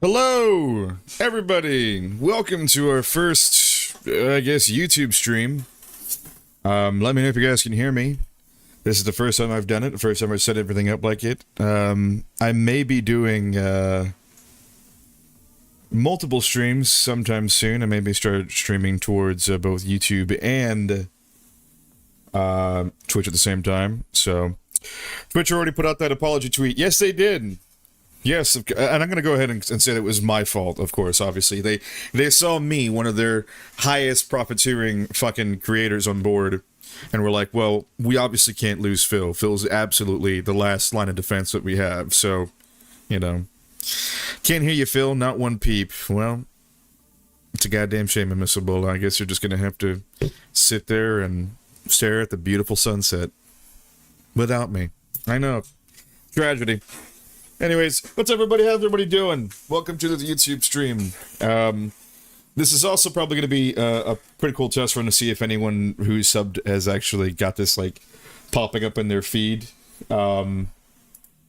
Hello, everybody. Welcome to our first, YouTube stream. Let me know if you guys can hear me. This is the first time I've done it, the first time I've set everything up like it. I may be doing, multiple streams sometime soon. I may be start streaming towards both YouTube and, Twitch at the same time. So, Twitch already put out that apology tweet. Yes, they did. Yes, and I'm going to go ahead and say that it was my fault, of course, obviously. They saw me, one of their highest profiteering fucking creators on board, and were like, well, we obviously can't lose Phil. Phil's absolutely the last line of defense that we have, so, you know. Can't hear you, Phil, not one peep. Well, it's a goddamn shame, Miss Ebola. I guess you're just going to have to sit there and stare at the beautiful sunset. Without me. I know. Tragedy. Anyways, what's everybody? How's everybody doing? Welcome to the YouTube stream. This is also probably going to be a pretty cool test run to see if anyone who's subbed has actually got this, like, popping up in their feed. And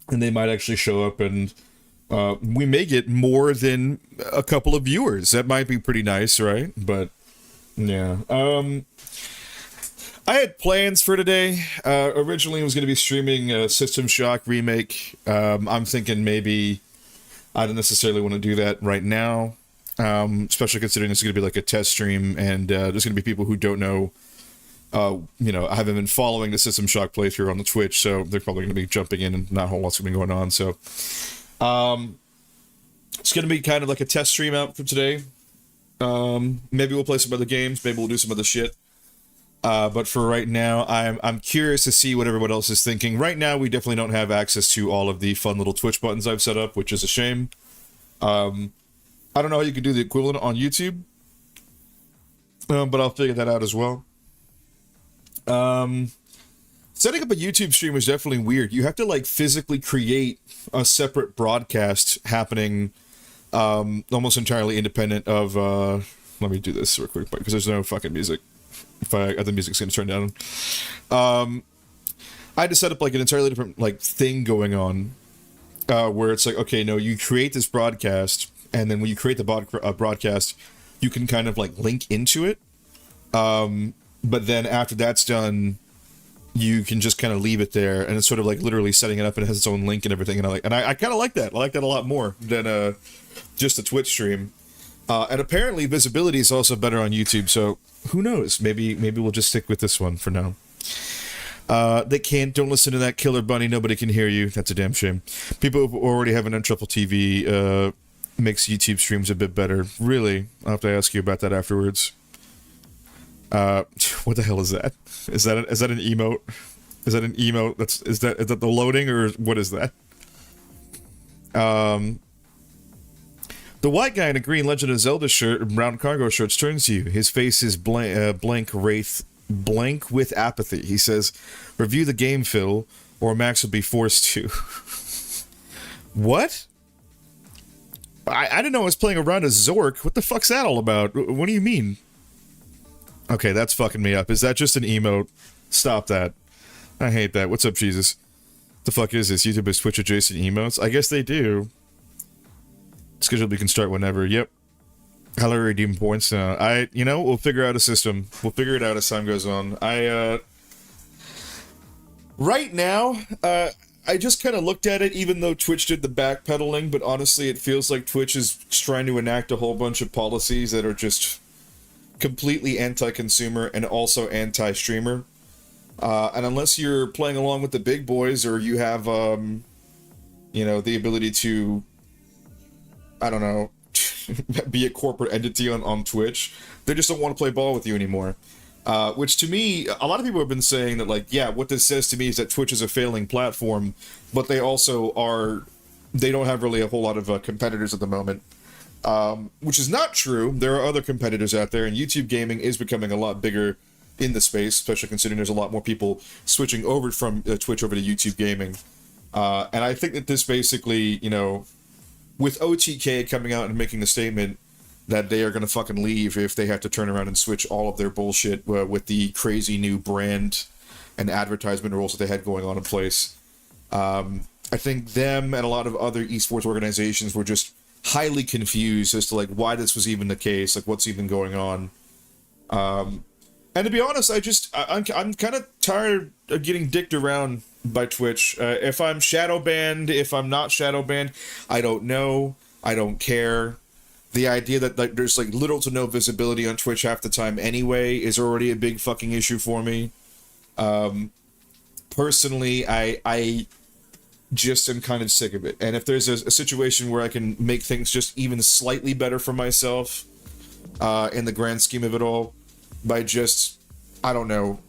they might actually show up and we may get more than a couple of viewers. That might be pretty nice, right? But, yeah. I had plans for today. Originally, I was going to be streaming System Shock Remake. I'm thinking maybe I don't necessarily want to do that right now, especially considering this is going to be like a test stream, and there's going to be people who don't know, I haven't been following the System Shock playthrough on the Twitch, so they're probably going to be jumping in and not a whole lot's going to be going on. So it's going to be kind of like a test stream out for today. Maybe we'll play some other games. Maybe we'll do some other shit. But for right now, I'm curious to see what everyone else is thinking. Right now, we definitely don't have access to all of the fun little Twitch buttons I've set up, which is a shame. I don't know how you can do the equivalent on YouTube, but I'll figure that out as well. Setting up a YouTube stream is definitely weird. You have to, like, physically create a separate broadcast happening almost entirely independent of... let me do this real quick, because there's no fucking music. The music's gonna turn down. I had to set up like an entirely different like thing going on, where it's like, okay, no, you create this broadcast, and then when you create the broadcast, you can kind of like link into it. But then after that's done, you can just kind of leave it there, and it's sort of like literally setting it up, and it has its own link and everything. And I kind of like that. I like that a lot more than just a Twitch stream. And apparently visibility is also better on YouTube, so who knows? Maybe we'll just stick with this one for now. Don't listen to that killer bunny, nobody can hear you. That's a damn shame. People who already have an Untruffle TV makes YouTube streams a bit better. Really? I'll have to ask you about that afterwards. What the hell is that? Is that an emote? Is that an emote? Is that the loading, or what is that? The white guy in a green Legend of Zelda shirt and brown cargo shorts turns to you. His face is blank with apathy. He says, "Review the game, Phil, or Max will be forced to." What? I didn't know I was playing around as Zork. What the fuck's that all about? What do you mean? Okay, that's fucking me up. Is that just an emote? Stop that. I hate that. What's up, Jesus? The fuck is this? YouTube has Twitch adjacent emotes? I guess they do. Schedule we can start whenever. Yep. How do I redeem points now? We'll figure out a system. We'll figure it out as time goes on. Right now, I just kind of looked at it, even though Twitch did the backpedaling, but honestly, it feels like Twitch is trying to enact a whole bunch of policies that are just completely anti-consumer and also anti-streamer. And unless you're playing along with the big boys, or you have, the ability to, I don't know, be a corporate entity on Twitch, they just don't want to play ball with you anymore. Which to me, a lot of people have been saying that, like, yeah, what this says to me is that Twitch is a failing platform, but they also they don't have really a whole lot of competitors at the moment. Which is not true. There are other competitors out there, and YouTube gaming is becoming a lot bigger in the space, especially considering there's a lot more people switching over from Twitch over to YouTube gaming. And I think that this basically, with OTK coming out and making the statement that they are going to fucking leave if they have to turn around and switch all of their bullshit with the crazy new brand and advertisement rules that they had going on in place. I think them and a lot of other esports organizations were just highly confused as to like why this was even the case, like what's even going on. And to be honest, I'm kind of tired of getting dicked around by Twitch. If I'm shadow banned, if I'm not shadow banned, I don't know. I don't care. The idea that like there's like little to no visibility on Twitch half the time anyway is already a big fucking issue for me. Personally, I just am kind of sick of it. And if there's a situation where I can make things just even slightly better for myself, in the grand scheme of it all, by just, I don't know,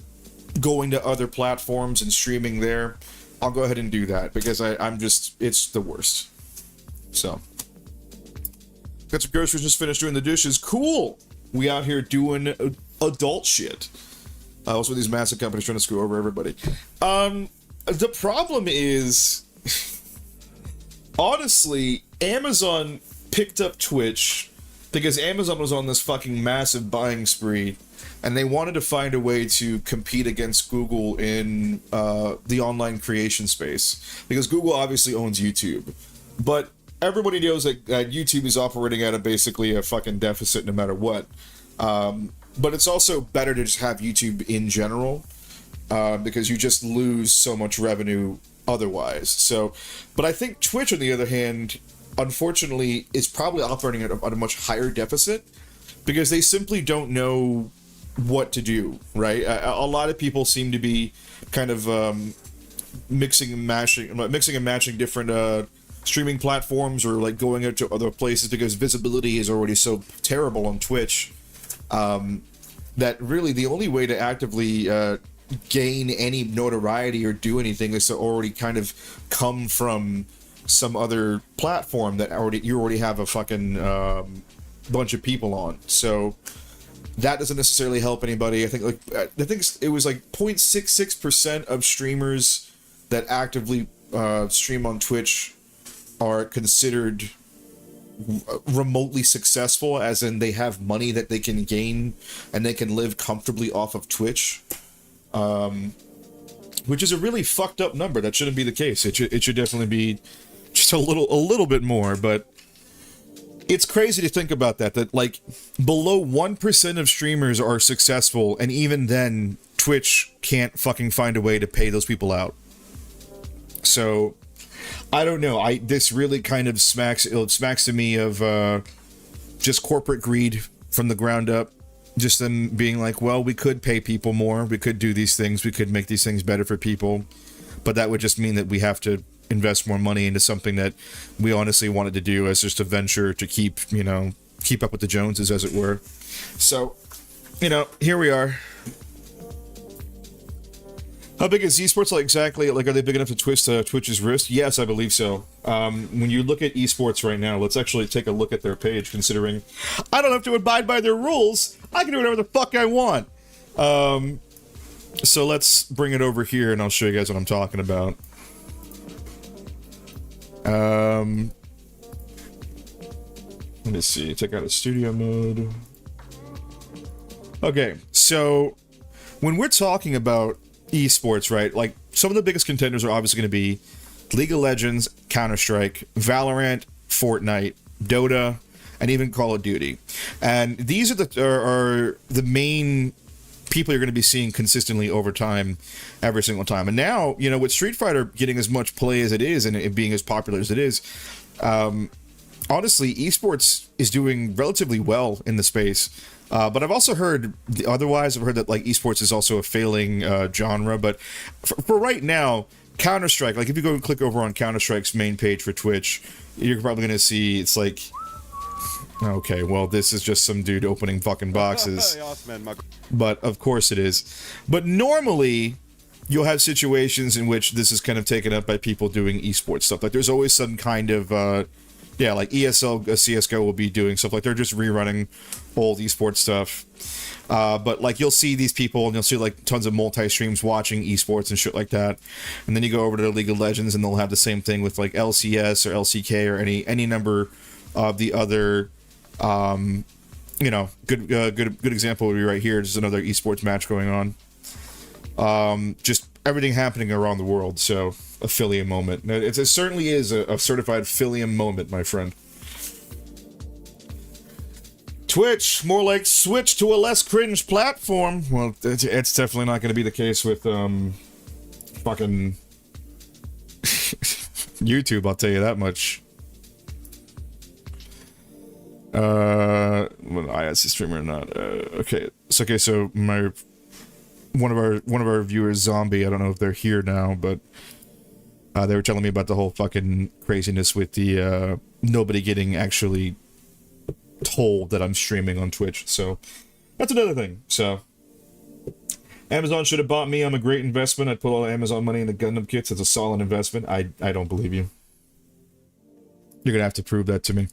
going to other platforms and streaming there, I'll go ahead and do that, because I'm just, it's the worst. So, got some groceries, just finished doing the dishes. Cool! We out here doing adult shit. Also, these massive companies trying to screw over everybody. The problem is, honestly, Amazon picked up Twitch because Amazon was on this fucking massive buying spree, and they wanted to find a way to compete against Google in the online creation space, because Google obviously owns YouTube, but everybody knows that YouTube is operating at basically a fucking deficit no matter what. But it's also better to just have YouTube in general, because you just lose so much revenue otherwise. So, but I think Twitch, on the other hand, unfortunately, is probably operating at a much higher deficit, because they simply don't know what to do, right? A lot of people seem to be kind of mixing and matching different streaming platforms, or like going out to other places, because visibility is already so terrible on Twitch, that really the only way to actively gain any notoriety or do anything is to already kind of come from some other platform that you already have a fucking bunch of people on. So that doesn't necessarily help anybody. I think it was like 0.66% of streamers that actively stream on Twitch are considered remotely successful, as in they have money that they can gain and they can live comfortably off of Twitch, which is a really fucked up number. That shouldn't be the case. It should definitely be just a little bit more. But it's crazy to think about that like below 1% of streamers are successful, and even then Twitch can't fucking find a way to pay those people out. So I don't know. This really kind of smacks to me of just corporate greed from the ground up. Just them being like, well, we could pay people more, we could do these things, we could make these things better for people, but that would just mean that we have to invest more money into something that we honestly wanted to do as just a venture to keep up with the Joneses, as it were. So, here we are. How big is esports? Like exactly? Like, are they big enough to twist Twitch's wrist? Yes, I believe so. When you look at esports right now, let's actually take a look at their page, considering I don't have to abide by their rules. I can do whatever the fuck I want. So let's bring it over here, and I'll show you guys what I'm talking about. Let me see. Take out a studio mode. Okay, so when we're talking about esports, right? Like, some of the biggest contenders are obviously going to be League of Legends, Counter-Strike, Valorant, Fortnite, Dota, and even Call of Duty. And these are the main people you're going to be seeing consistently over time, every single time. And now, with Street Fighter getting as much play as it is, and it being as popular as it is, honestly, esports is doing relatively well in the space. But I've also heard otherwise. I've heard that like esports is also a failing genre. But for right now, Counter-Strike, like if you go and click over on Counter-Strike's main page for Twitch, you're probably going to see it's like, okay, well, this is just some dude opening fucking boxes. But of course it is. But normally, you'll have situations in which this is kind of taken up by people doing esports stuff. Like there's always some kind of like ESL, CSGO will be doing stuff like they're just rerunning old esports stuff. But like you'll see these people and you'll see like tons of multi-streams watching esports and shit like that. And then you go over to League of Legends and they'll have the same thing with like LCS or LCK or any number of the other, good example would be right here. Just another esports match going on. Just everything happening around the world. So, affiliate moment. It certainly is a certified affiliate moment, my friend. Twitch, more like switch to a less cringe platform. Well, it's definitely not going to be the case with fucking YouTube, I'll tell you that much. Well, I asked the streamer or not. Okay, so my one of our viewers, Zombie, I don't know if they're here now, but they were telling me about the whole fucking craziness with the nobody getting actually told that I'm streaming on Twitch. So that's another thing. So Amazon should have bought me. I'm a great investment. I'd put all the Amazon money in the Gundam kits. It's a solid investment. I don't believe you. You're gonna have to prove that to me.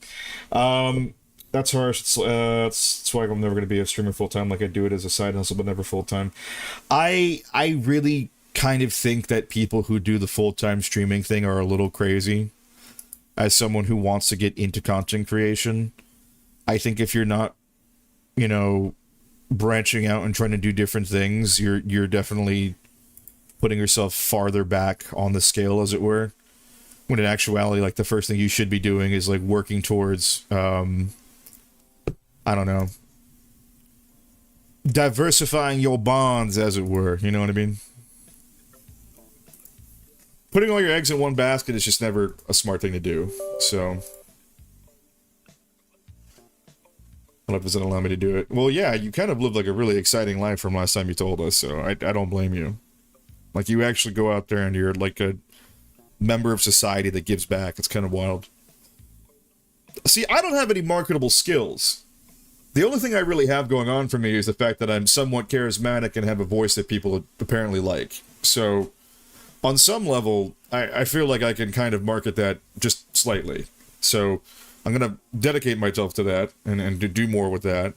That's harsh. It's why I'm never gonna be a streamer full time. Like, I do it as a side hustle, but never full time. I really kind of think that people who do the full time streaming thing are a little crazy. As someone who wants to get into content creation, I think if you're not, you know, branching out and trying to do different things, you're definitely putting yourself farther back on the scale, as it were. When in actuality, like, the first thing you should be doing is like working towards, I don't know, diversifying your bonds, as it were. You know what I mean? Putting all your eggs in one basket is just never a smart thing to do. So life doesn't allow me to do it. Well, yeah, you kind of lived like a really exciting life from last time you told us, so I don't blame you. Like, you actually go out there and you're like a member of society that gives back. It's kind of wild. See, I don't have any marketable skills. The only thing I really have going on for me is the fact that I'm somewhat charismatic and have a voice that people apparently like. So, on some level, I feel like I can kind of market that just slightly. So, I'm going to dedicate myself to that and to do more with that.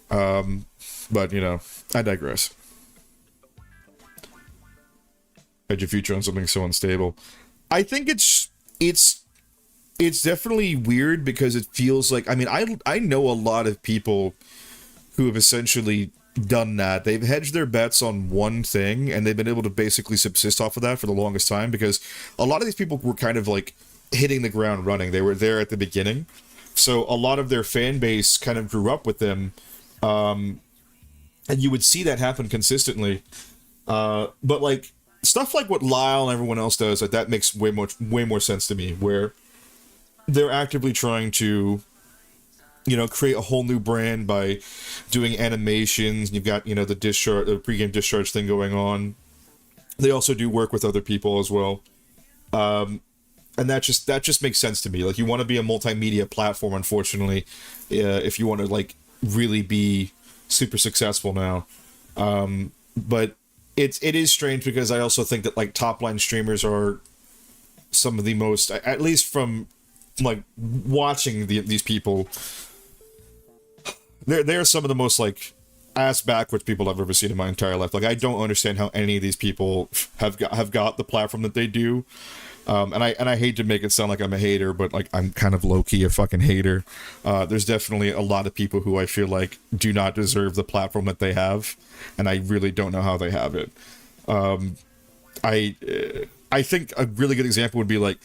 But, you know, I digress. Hedge your future on something so unstable. I think it's definitely weird because it feels like, I mean, I know a lot of people who have essentially done that. They've hedged their bets on one thing and they've been able to basically subsist off of that for the longest time, because a lot of these people were kind of like hitting the ground running. They were there at the beginning. So a lot of their fan base kind of grew up with them. And you would see that happen consistently. But like stuff like what Lyle and everyone else does, like, that makes way more sense to me, where they're actively trying to, you know, create a whole new brand by doing animations. You've got, you know, the pregame discharge thing going on. They also do work with other people as well. And that just makes sense to me. Like, you want to be a multimedia platform, unfortunately, if you want to, like, really be super successful now. But it is strange, because I also think that, like, top line streamers are some of the most, at least from like watching these people, they're some of the most like ass backwards people I've ever seen in my entire life. Like, I don't understand how any of these people have got the platform that they do. And I hate to make it sound like I'm a hater, but like, I'm kind of low-key a fucking hater. There's definitely a lot of people who I feel like do not deserve the platform that they have, and I really don't know how they have it. I think a really good example would be like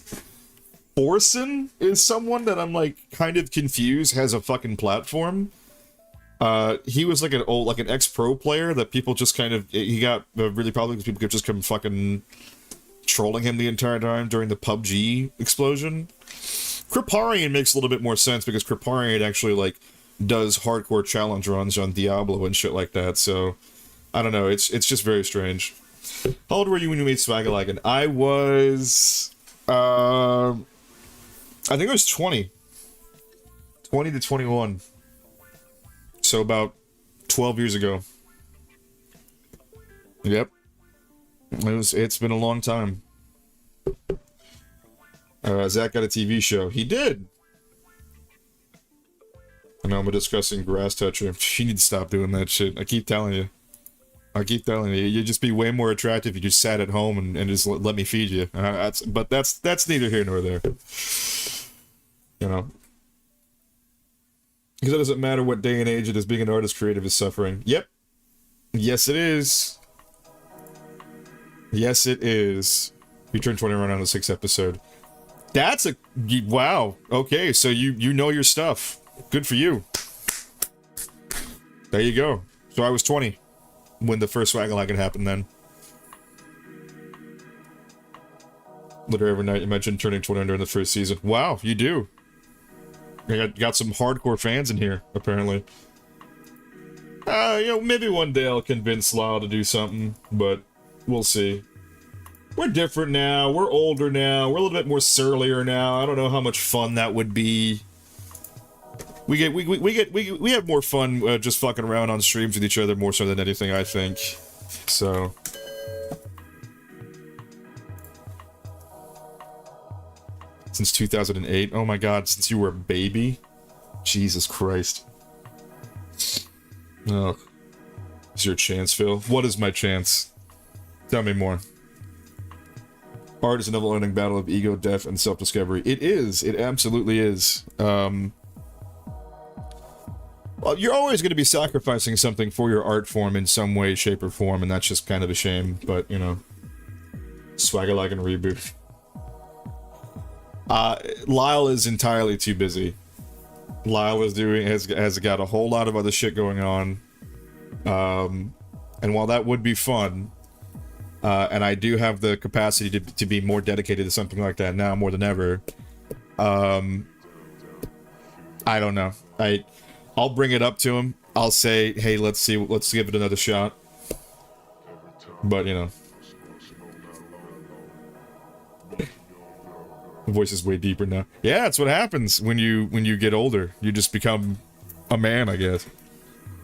Orson is someone that I'm like kind of confused has a fucking platform. He was like an ex-pro player that people just kind of, he got really probably because people could just come fucking trolling him the entire time during the PUBG explosion. Kriparian makes a little bit more sense, because Kriparian actually like does hardcore challenge runs on Diablo and shit like that. So I don't know, it's just very strange. How old were you when you made Swagalagan? I was I think I was 20 to 21. So about 12 years ago. Yep. It's been a long time. Zach got a TV show. He did. I know I'm a disgusting grass toucher. You need to stop doing that shit. I keep telling you. You'd just be way more attractive if you just sat at home and just let me feed you. But that's neither here nor there. You know. Because it doesn't matter what day and age it is, being an artist creative is suffering. Yep. Yes, it is. Yes, it is. You turned 21 on the 6th episode. That's a... Wow. Okay, so you know your stuff. Good for you. There you go. So I was 20 when the first Swagalagan happened then. Literally every night you mentioned turning 21 during the first season. Wow, you do. You got some hardcore fans in here, apparently. You know, maybe one day I'll convince Lyle to do something, but we'll see. We're different now. We're older now. We're a little bit more surlier now. I don't know how much fun that would be. We have more fun just fucking around on streams with each other more so than anything, I think. So. Since 2008. Oh my god, since you were a baby? Jesus Christ. Oh. Is your chance, Phil? What is my chance? Tell me more. Art is a never-ending battle of ego, death, and self-discovery. It is. It absolutely is. Well, you're always going to be sacrificing something for your art form in some way, shape, or form, and that's just kind of a shame, but, you know. Swagalagan reboot. Lyle is entirely too busy. Lyle has got a whole lot of other shit going on. And while that would be fun, and I do have the capacity to be more dedicated to something like that now more than ever, I don't know. I'll bring it up to him. I'll say, hey, let's give it another shot. But, you know. The voice is way deeper now. Yeah, that's what happens when you get older. You just become a man, I guess.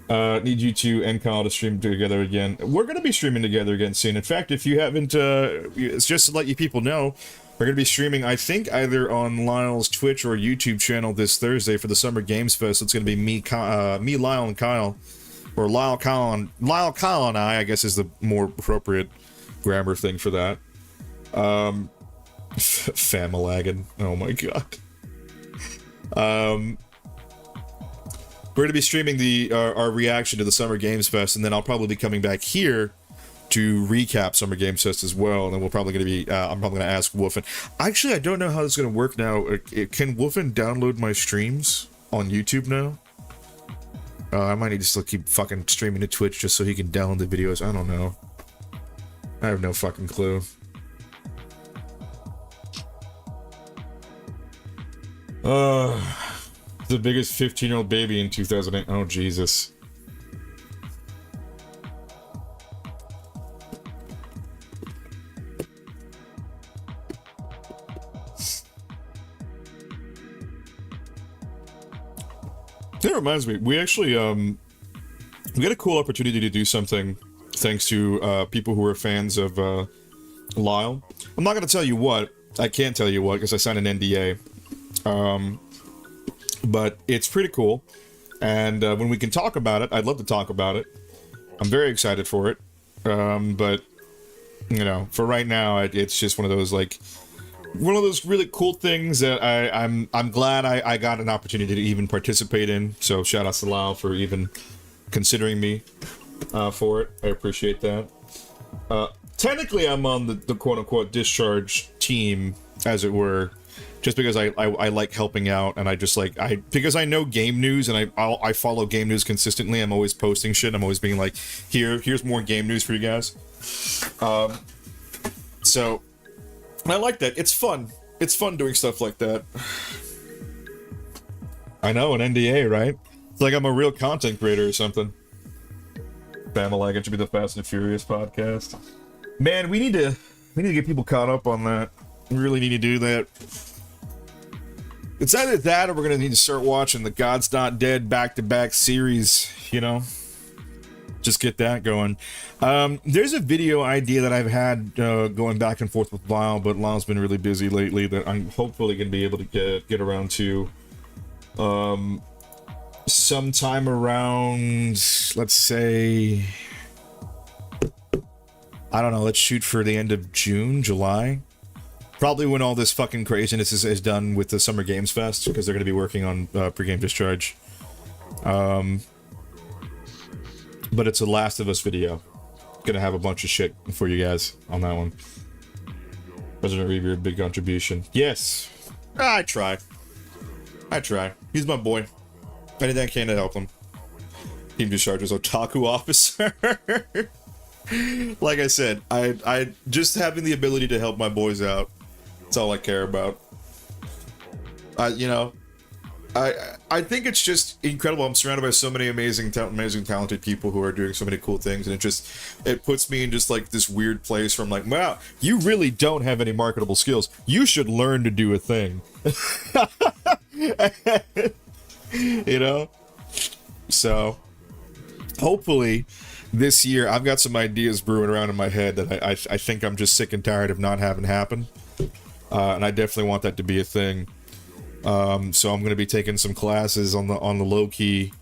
Need you two and Kyle to stream together again. We're going to be streaming together again soon. In fact, if you haven't, it's just to let you people know, we're going to be streaming, I think, either on Lyle's Twitch or YouTube channel this Thursday for the Summer Games Fest. It's going to be me, Lyle, and Kyle. Or Lyle, Kyle, and I guess is the more appropriate grammar thing for that. Famalagan. Oh my god. We're going to be streaming our reaction to the Summer Games Fest, and then I'll probably be coming back here to recap Summer Games Fest as well, and then we're probably going to be, I'm probably going to ask Wolfen. Actually, I don't know how this is going to work now. Can Wolfen download my streams on YouTube now? I might need to still keep fucking streaming to Twitch just so he can download the videos. I don't know. I have no fucking clue. The biggest 15-year-old baby in 2008. Oh, Jesus. That reminds me, we actually, we got a cool opportunity to do something thanks to, people who are fans of, Lyle. I'm not gonna tell you what. I can't tell you what, because I signed an NDA. But it's pretty cool, and when we can talk about it, I'd love to talk about it. I'm very excited for it, but, you know, for right now, it's just one of those, like, one of those really cool things that I'm glad I got an opportunity to even participate in, so shout out to Lyle for even considering me for it. I appreciate that. Technically, I'm on the quote-unquote discharge team, as it were, just because I like helping out, and I just like, because I know game news, and I follow game news consistently. I'm always posting shit. I'm always being like, here's more game news for you guys. So I like that. It's fun. It's fun doing stuff like that. I know, an NDA, right? It's like I'm a real content creator or something. Family, it should be the Fast and Furious podcast. Man, we need to get people caught up on that. We really need to do that. It's either that or we're gonna need to start watching the God's Not Dead back-to-back series, you know? Just get that going. There's a video idea that I've had going back and forth with Lyle, but Lyle's been really busy lately that I'm hopefully gonna be able to get around to sometime around, let's say, I don't know, let's shoot for the end of June, July. Probably when all this fucking craziness is done with the Summer Games Fest, because they're going to be working on Pre-Game Discharge. But it's a Last of Us video. Gonna have a bunch of shit for you guys on that one. President Reaver, big contribution. Yes! I try. He's my boy. Anything I can to help him. Team Discharge's Otaku Officer. Like I said, I just having the ability to help my boys out. That's all I care about. You know, I think it's just incredible. I'm surrounded by so many amazing, talented people who are doing so many cool things, and it puts me in just like this weird place where I'm like, wow, you really don't have any marketable skills. You should learn to do a thing. You know? So, hopefully, this year I've got some ideas brewing around in my head that I think I'm just sick and tired of not having happen. And I definitely want that to be a thing. So I'm going to be taking some classes on the low key,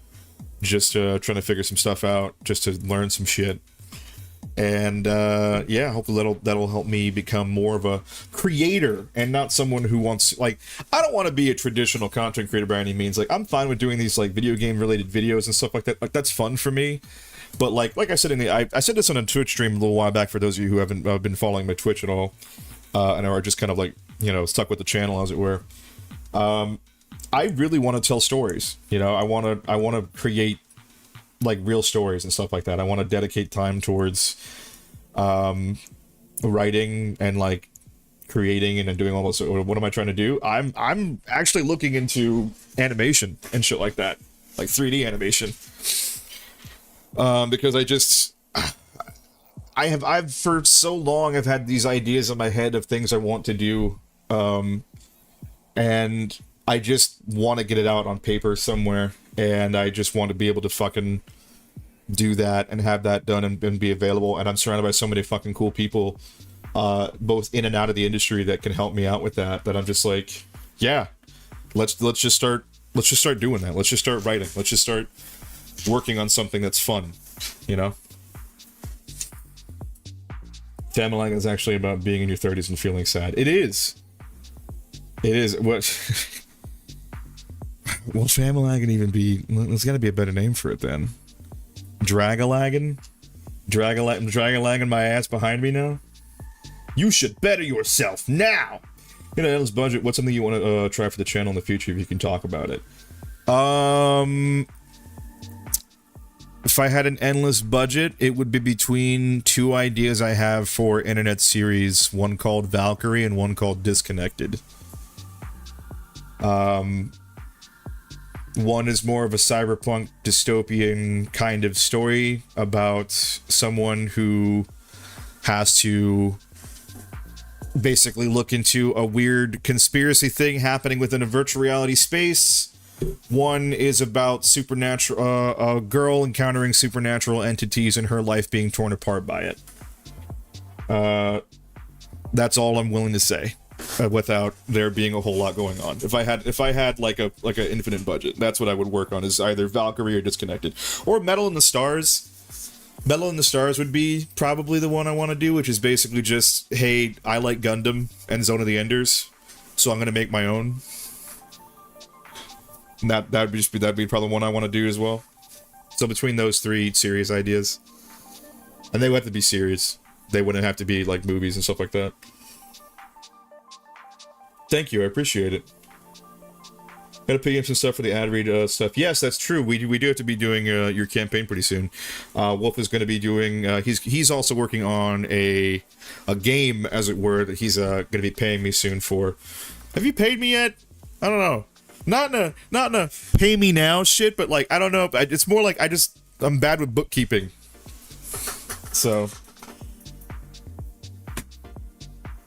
just trying to figure some stuff out, just to learn some shit. And yeah, hopefully that'll help me become more of a creator and not someone who wants, like, I don't want to be a traditional content creator by any means. Like, I'm fine with doing these like video game related videos and stuff like that. Like, that's fun for me. But like I said I said this on a Twitch stream a little while back for those of you who haven't been following my Twitch at all, and are just kind of like, you know, stuck with the channel as it were. I really want to tell stories. You know, I want to create like real stories and stuff like that. I want to dedicate time towards writing and like creating and doing all this. What am I trying to do? I'm actually looking into animation and shit like that, like 3D animation, because I've for so long I've had these ideas in my head of things I want to do, and I just want to get it out on paper somewhere, and I just want to be able to fucking do that and have that done and be available. And I'm surrounded by so many fucking cool people, both in and out of the industry, that can help me out with that. That I'm just like, yeah, let's just start doing that. Let's just start writing. Let's just start working on something that's fun, you know. Family is actually about being in your 30s and feeling sad. It is. It is. What? Well, Family can even be. There's got to be a better name for it then. Dragalagging my ass behind me now. You should better yourself now. You know, this budget. What's something you want to try for the channel in the future? If you can talk about it. If I had an endless budget, it would be between two ideas I have for internet series. One called Valkyrie and one called Disconnected. One is more of a cyberpunk dystopian kind of story about someone who has to basically look into a weird conspiracy thing happening within a virtual reality space. One is about supernatural, a girl encountering supernatural entities and her life being torn apart by it. That's all I'm willing to say. Without there being a whole lot going on. If I had like an infinite budget, that's what I would work on, is either Valkyrie or Disconnected. Or Metal in the Stars. Metal in the Stars would be probably the one I want to do, which is basically just, hey, I like Gundam and Zone of the Enders, so I'm gonna make my own. And that'd be probably one I want to do as well. So between those three serious ideas. And they would have to be serious. They wouldn't have to be like movies and stuff like that. Thank you, I appreciate it. Gotta pay him some stuff for the ad read stuff. Yes, that's true. We do have to be doing your campaign pretty soon. Wolf is going to be doing. He's also working on a game, as it were, that he's going to be paying me soon for. Have you paid me yet? I don't know. Not in a pay me now shit, but like I don't know. It's more like I'm bad with bookkeeping. So.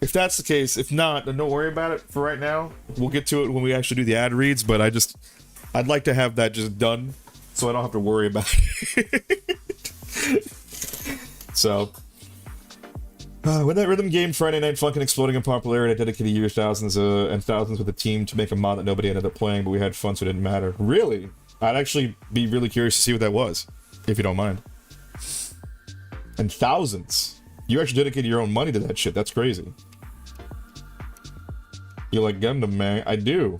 If that's the case, if not, then don't worry about it for right now. We'll get to it when we actually do the ad reads, but I'd like to have that just done so I don't have to worry about it. So, when that rhythm game Friday night fucking exploding in popularity, I dedicated years, thousands and thousands with a team to make a mod that nobody ended up playing, but we had fun so it didn't matter. Really? I'd actually be really curious to see what that was, if you don't mind. And thousands. You actually dedicated your own money to that shit. That's crazy. You like Gundam, man? I do.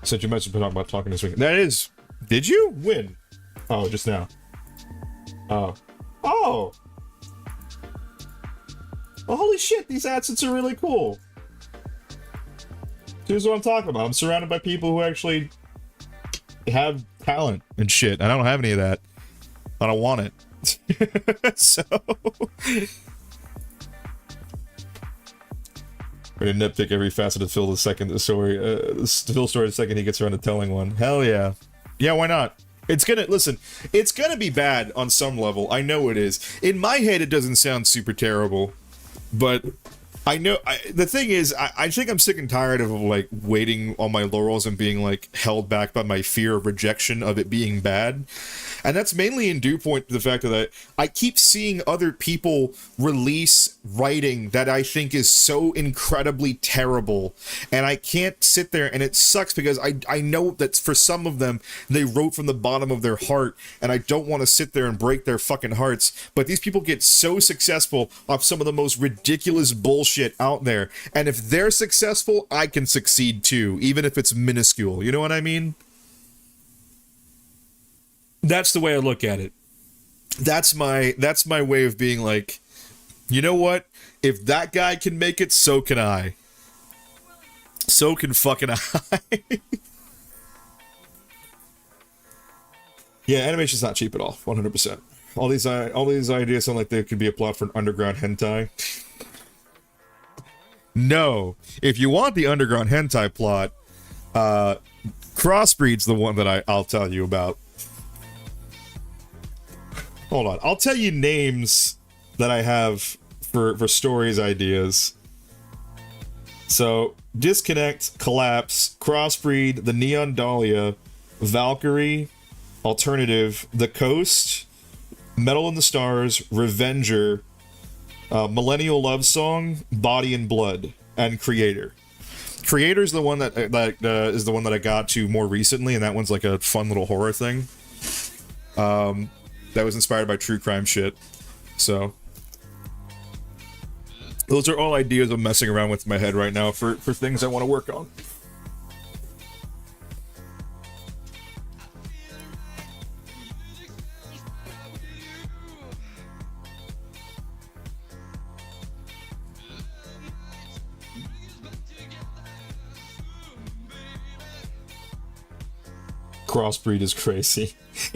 Sent you a message about talking this week. That is. Did you? When? Oh, just now. Oh. Oh! Well, holy shit, these assets are really cool. Here's what I'm talking about. I'm surrounded by people who actually have talent and shit. I don't have any of that. I don't want it. So we're gonna nitpick every facet of Phil the second the story. Phil's story the second he gets around to telling one. Hell yeah, yeah. Why not? It's gonna listen. It's gonna be bad on some level. I know it is. In my head, it doesn't sound super terrible, but I know. The thing is, I think I'm sick and tired of like waiting on my laurels and being like held back by my fear of rejection of it being bad. And that's mainly in due point to the fact that I keep seeing other people release writing that I think is so incredibly terrible. And I can't sit there, and it sucks because I know that for some of them, they wrote from the bottom of their heart, and I don't want to sit there and break their fucking hearts. But these people get so successful off some of the most ridiculous bullshit out there. And if they're successful, I can succeed too, even if it's minuscule. You know what I mean? That's the way I look at it. That's my way of being like, you know what? If that guy can make it, so can I. So can fucking I. Yeah, animation's not cheap at all. 100%. All these ideas sound like they could be a plot for an underground hentai. No. If you want the underground hentai plot, Crossbreed's the one that I'll tell you about. Hold on. I'll tell you names that I have for stories ideas. So, Disconnect, Collapse, Crossbreed, The Neon Dahlia, Valkyrie, Alternative, The Coast, Metal in the Stars, Revenger, Millennial Love Song, Body and Blood, and Creator. Creator's the one that is the one that I got to more recently, and that one's like a fun little horror thing. That was inspired by true crime shit. So those are all ideas I'm messing around with in my head right now for things I want to work on. Crossbreed is crazy.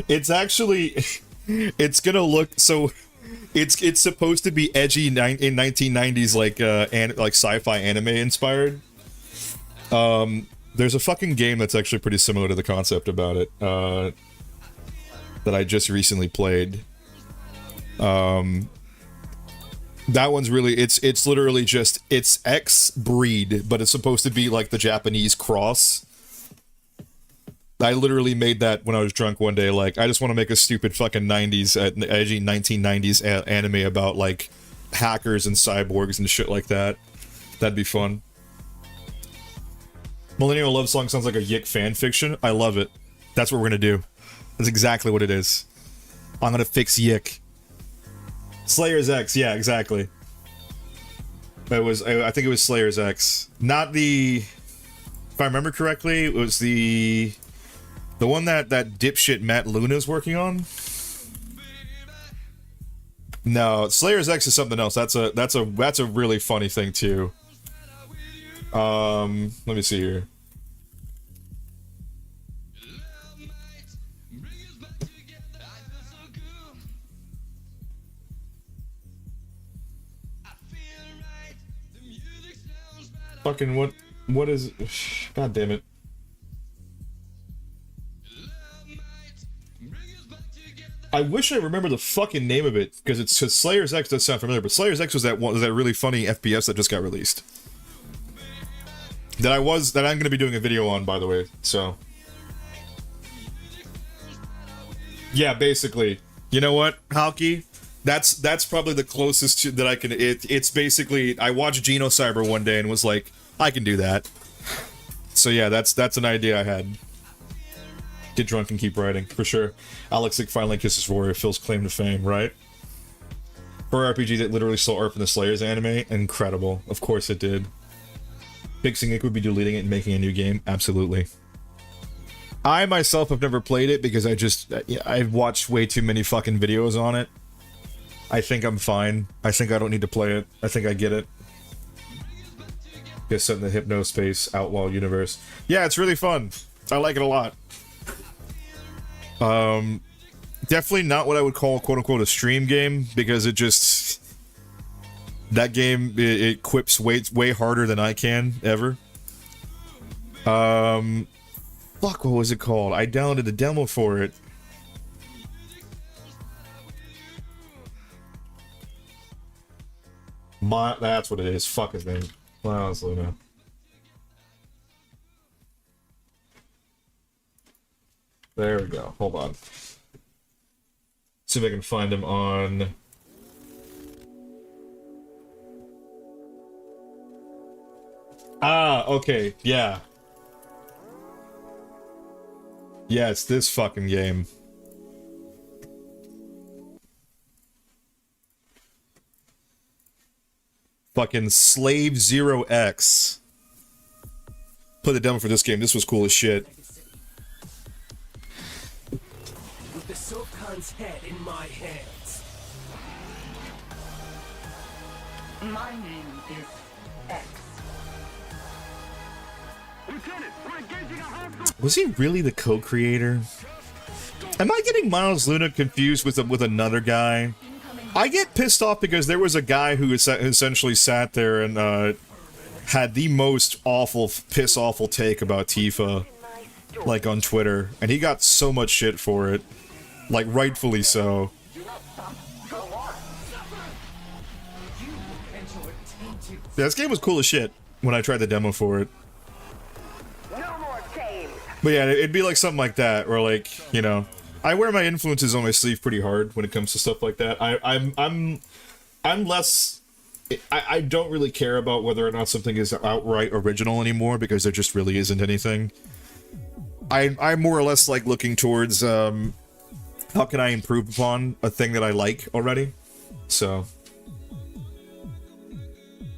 It's actually... It's gonna look so. It's supposed to be edgy in 1990s like sci-fi anime inspired. There's a fucking game that's actually pretty similar to the concept about it that I just recently played. That one's really it's literally just it's X breed, but it's supposed to be like the Japanese cross. I literally made that when I was drunk one day. Like, I just want to make a stupid fucking 90s, edgy 1990s anime about, like, hackers and cyborgs and shit like that. That'd be fun. Millennial Love Song sounds like a Yick fan fiction. I love it. That's what we're gonna do. That's exactly what it is. I'm gonna fix Yick. Slayer's X, yeah, exactly. It was, I think it was Slayer's X. Not the... If I remember correctly, it was the one that dipshit Matt Luna's working on. No, Slayer's X is something else. That's a really funny thing too. Let me see here. Fucking what is... God damn it. I wish I remember the fucking name of it, because Slayer's X does sound familiar, but Slayer's X was that really funny FPS that just got released. That I'm gonna be doing a video on, by the way, so. Yeah, basically. You know what, Halki? That's probably the closest to, that I can. It's basically, I watched Genocyber one day and was like, I can do that. So yeah, that's an idea I had. Get drunk and keep writing, for sure. Alexic finally kisses Warrior, Phil's claim to fame, right? For RPG that literally stole art from the Slayers anime, incredible. Of course it did. Big Singik would be deleting it and making a new game, absolutely. I myself have never played it because I've watched way too many fucking videos on it. I think I'm fine. I think I don't need to play it. I think I get it. Get set in the Hypnospace Outlaw universe. Yeah, it's really fun. I like it a lot. Definitely not what I would call quote-unquote a stream game, because it just... That game, it quips way harder than I can, ever. Fuck, what was it called? I downloaded the demo for it. That's what it is. Fuck his name. Miles Luna. There we go. Hold on. See if I can find him on... Ah, okay, yeah. Yeah, it's this fucking game. Fucking Slave 0X. Play the demo for this game. This was cool as shit. With the Sultan's head in my hands. My name is X. Was he really the co-creator? Am I getting Miles Luna confused with another guy? I get pissed off because there was a guy who essentially sat there and had the most awful, piss-awful take about Tifa, like on Twitter, and he got so much shit for it, like rightfully so. Yeah, this game was cool as shit when I tried the demo for it. But yeah, it'd be like something like that, where like, you know, I wear my influences on my sleeve pretty hard when it comes to stuff like that. I'm less. I don't really care about whether or not something is outright original anymore, because there just really isn't anything. I'm more or less like looking towards how can I improve upon a thing that I like already. So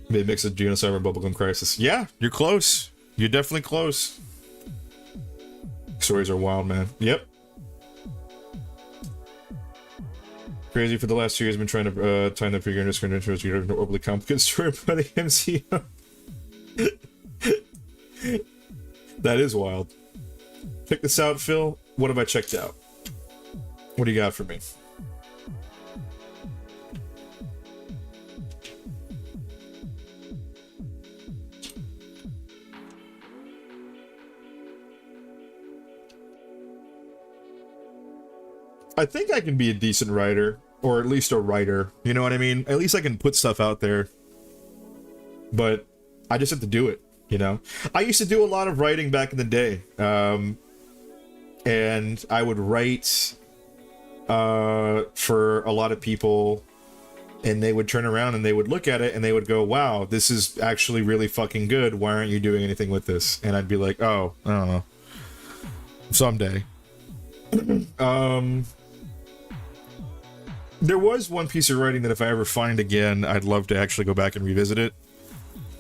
maybe mix of Genocide and Bubblegum Crisis. Yeah, you're close. You're definitely close. Stories are wild, man. Yep. Crazy for the last 2 years, I've been trying to time that figure into screen intros. You have an overly complicated story by the MCO. That is wild. Check this out, Phil. What have I checked out? What do you got for me? I think I can be a decent writer, or at least a writer, you know what I mean? At least I can put stuff out there, but I just have to do it, you know? I used to do a lot of writing back in the day, and I would write for a lot of people, and they would turn around and they would look at it and they would go, wow, this is actually really fucking good, why aren't you doing anything with this? And I'd be like, oh, I don't know, someday. There was one piece of writing that if I ever find again, I'd love to actually go back and revisit it.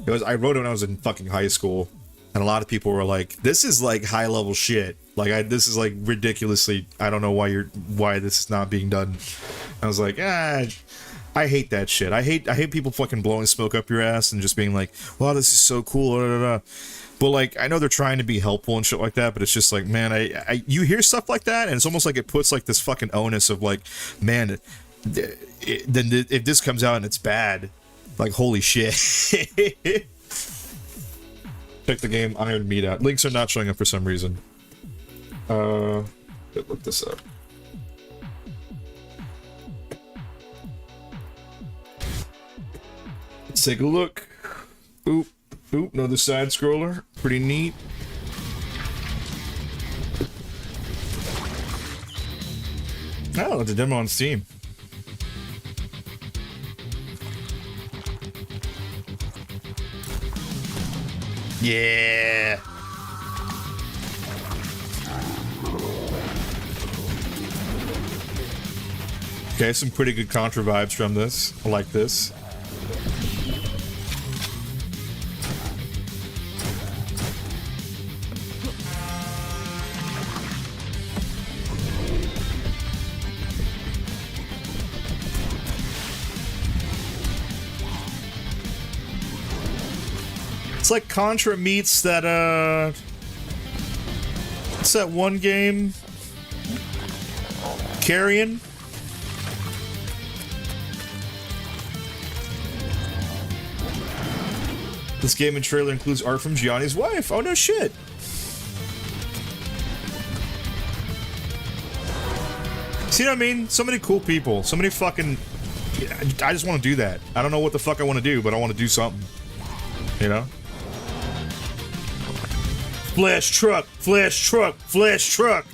I wrote it when I was in fucking high school, and a lot of people were like, "This is like high level shit. Like, this is like ridiculously. I don't know why this is not being done." I was like, I hate that shit. I hate people fucking blowing smoke up your ass and just being like, "Wow, this is so cool." Blah, blah, blah. But like, I know they're trying to be helpful and shit like that, but it's just like, man, you hear stuff like that, and it's almost like it puts like this fucking onus of like, man, then if this comes out and it's bad, like, holy shit. Check the game Iron Meat out. Links are not showing up for some reason. Look this up. Let's take a look. Oop, another side scroller. Pretty neat. Oh, it's a demo on Steam. Yeah. Okay, some pretty good Contra vibes from this. I like this. It's like Contra meets that, what's that one game? Carrion. This game and trailer includes art from Gianni's wife. Oh, no shit. See what I mean? So many cool people. So many fucking... I just want to do that. I don't know what the fuck I want to do, but I want to do something. You know? Flash truck! Flash truck! Flash truck!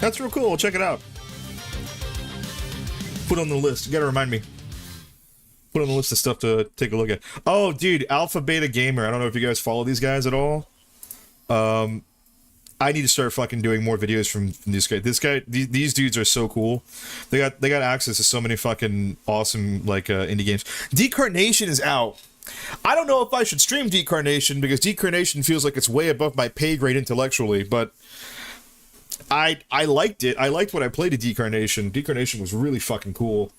That's real cool. Check it out. Put it on the list. You gotta remind me. Put on the list of stuff to take a look at. Oh, dude, Alpha Beta Gamer. I don't know if you guys follow these guys at all. I need to start fucking doing more videos from this guy. These dudes are so cool. They got access to so many fucking awesome like indie games. Decarnation is out. I don't know if I should stream Decarnation because Decarnation feels like it's way above my pay grade intellectually, but I liked it. I liked what I played at Decarnation. Decarnation was really fucking cool.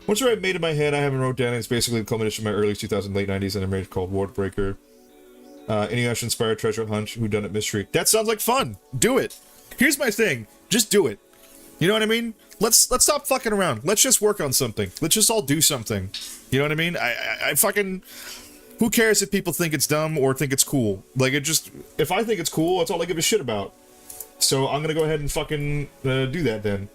What's right made in my head I haven't wrote down. It's basically the culmination of my early 2000s, late 90s anime called Wardbreaker. Inuyasha inspired treasure hunt, whodunit mystery. That sounds like fun. Do it. Here's my thing. Just do it. You know what I mean? Let's stop fucking around. Let's just work on something. Let's just all do something. You know what I mean? I fucking... Who cares if people think it's dumb or think it's cool? Like, it just... If I think it's cool, that's all I give a shit about. So I'm gonna go ahead and fucking do that then.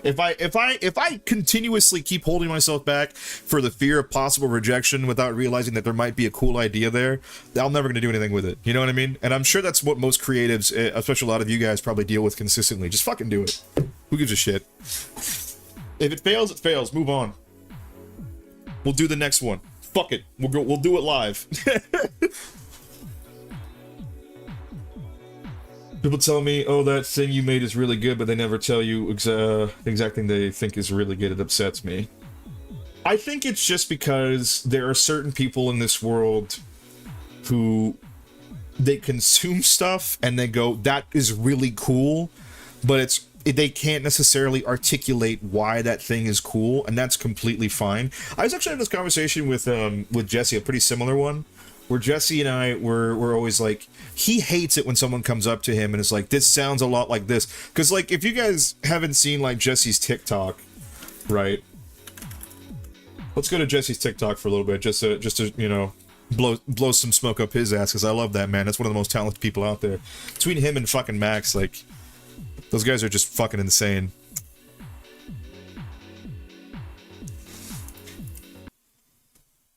If I continuously keep holding myself back for the fear of possible rejection without realizing that there might be a cool idea there, I'm never going to do anything with it. You know what I mean? And I'm sure that's what most creatives, especially a lot of you guys, probably deal with consistently. Just fucking do it. Who gives a shit? If it fails, it fails. Move on. We'll do the next one. Fuck it. We'll do it live. People tell me, oh, that thing you made is really good, but they never tell you the exact thing they think is really good. It upsets me. I think it's just because there are certain people in this world who they consume stuff and they go, that is really cool, but they can't necessarily articulate why that thing is cool, and that's completely fine. I was actually having this conversation with Jesse, a pretty similar one, where Jesse and I were always like, he hates it when someone comes up to him and is like, this sounds a lot like this. Because, like, if you guys haven't seen, like, Jesse's TikTok, right? Let's go to Jesse's TikTok for a little bit, just to you know, blow some smoke up his ass, because I love that man. That's one of the most talented people out there. Between him and fucking Max, like, those guys are just fucking insane.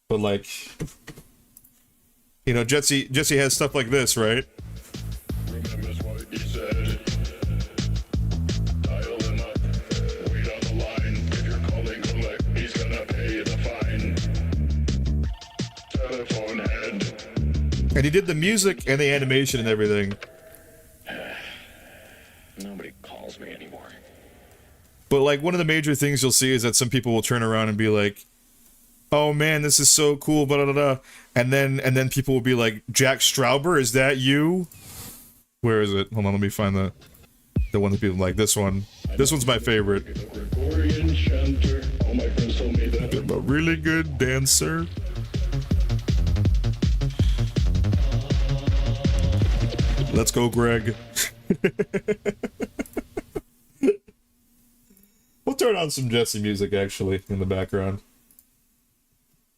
But, like... You know, Jesse has stuff like this, right? Remembers what he said. Dial him up. Wait on the line. If you're calling collect, he's gonna pay the fine. Telephone head. And he did the music and the animation and everything. Nobody calls me anymore. But, like, one of the major things you'll see is that some people will turn around and be like, oh man, this is so cool, blah, blah, blah. And then people will be like, Jack Strauber, is that you? Where is it? Hold on, let me find the one that people like. This one. This one's my favorite. Gregorian chanter. All my friends told me that. I'm a really good dancer. Let's go, Greg. We'll turn on some Jesse music, actually, in the background.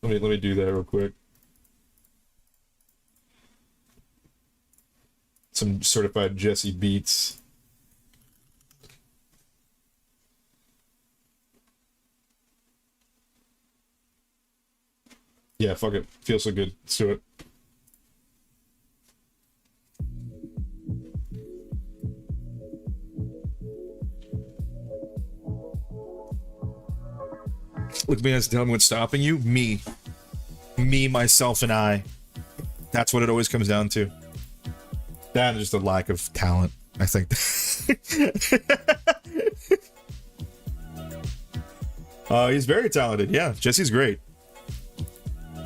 Let me do that real quick. Some certified Jesse beats. Yeah, fuck it. Feels so good. Let's do it. Look, man, tell me what's stopping you? Me. Me, myself, and I. That's what it always comes down to. That and just a lack of talent, I think. He's very talented, yeah. Jesse's great.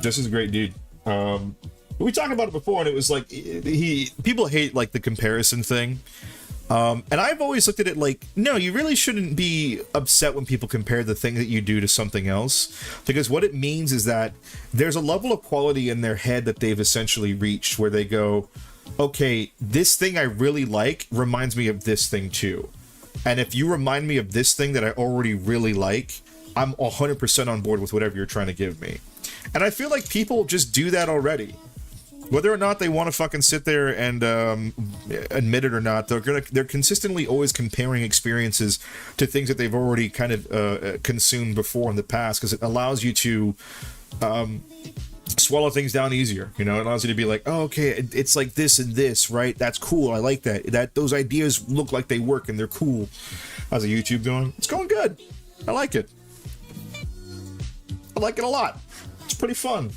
Jesse's a great dude. We talked about it before, and it was like, people hate, like, the comparison thing. And I've always looked at it like, no, you really shouldn't be upset when people compare the thing that you do to something else, because what it means is that there's a level of quality in their head that they've essentially reached where they go, okay, this thing I really like reminds me of this thing too. And if you remind me of this thing that I already really like, I'm 100% on board with whatever you're trying to give me. And I feel like people just do that already. Whether or not they want to fucking sit there and admit it or not, they're consistently always comparing experiences to things that they've already kind of consumed before in the past, because it allows you to swallow things down easier. You know, it allows you to be like, oh, okay, it's like this and this, right? That's cool. I like that. Those ideas look like they work and they're cool. How's the YouTube doing? It's going good. I like it. I like it a lot. It's pretty fun.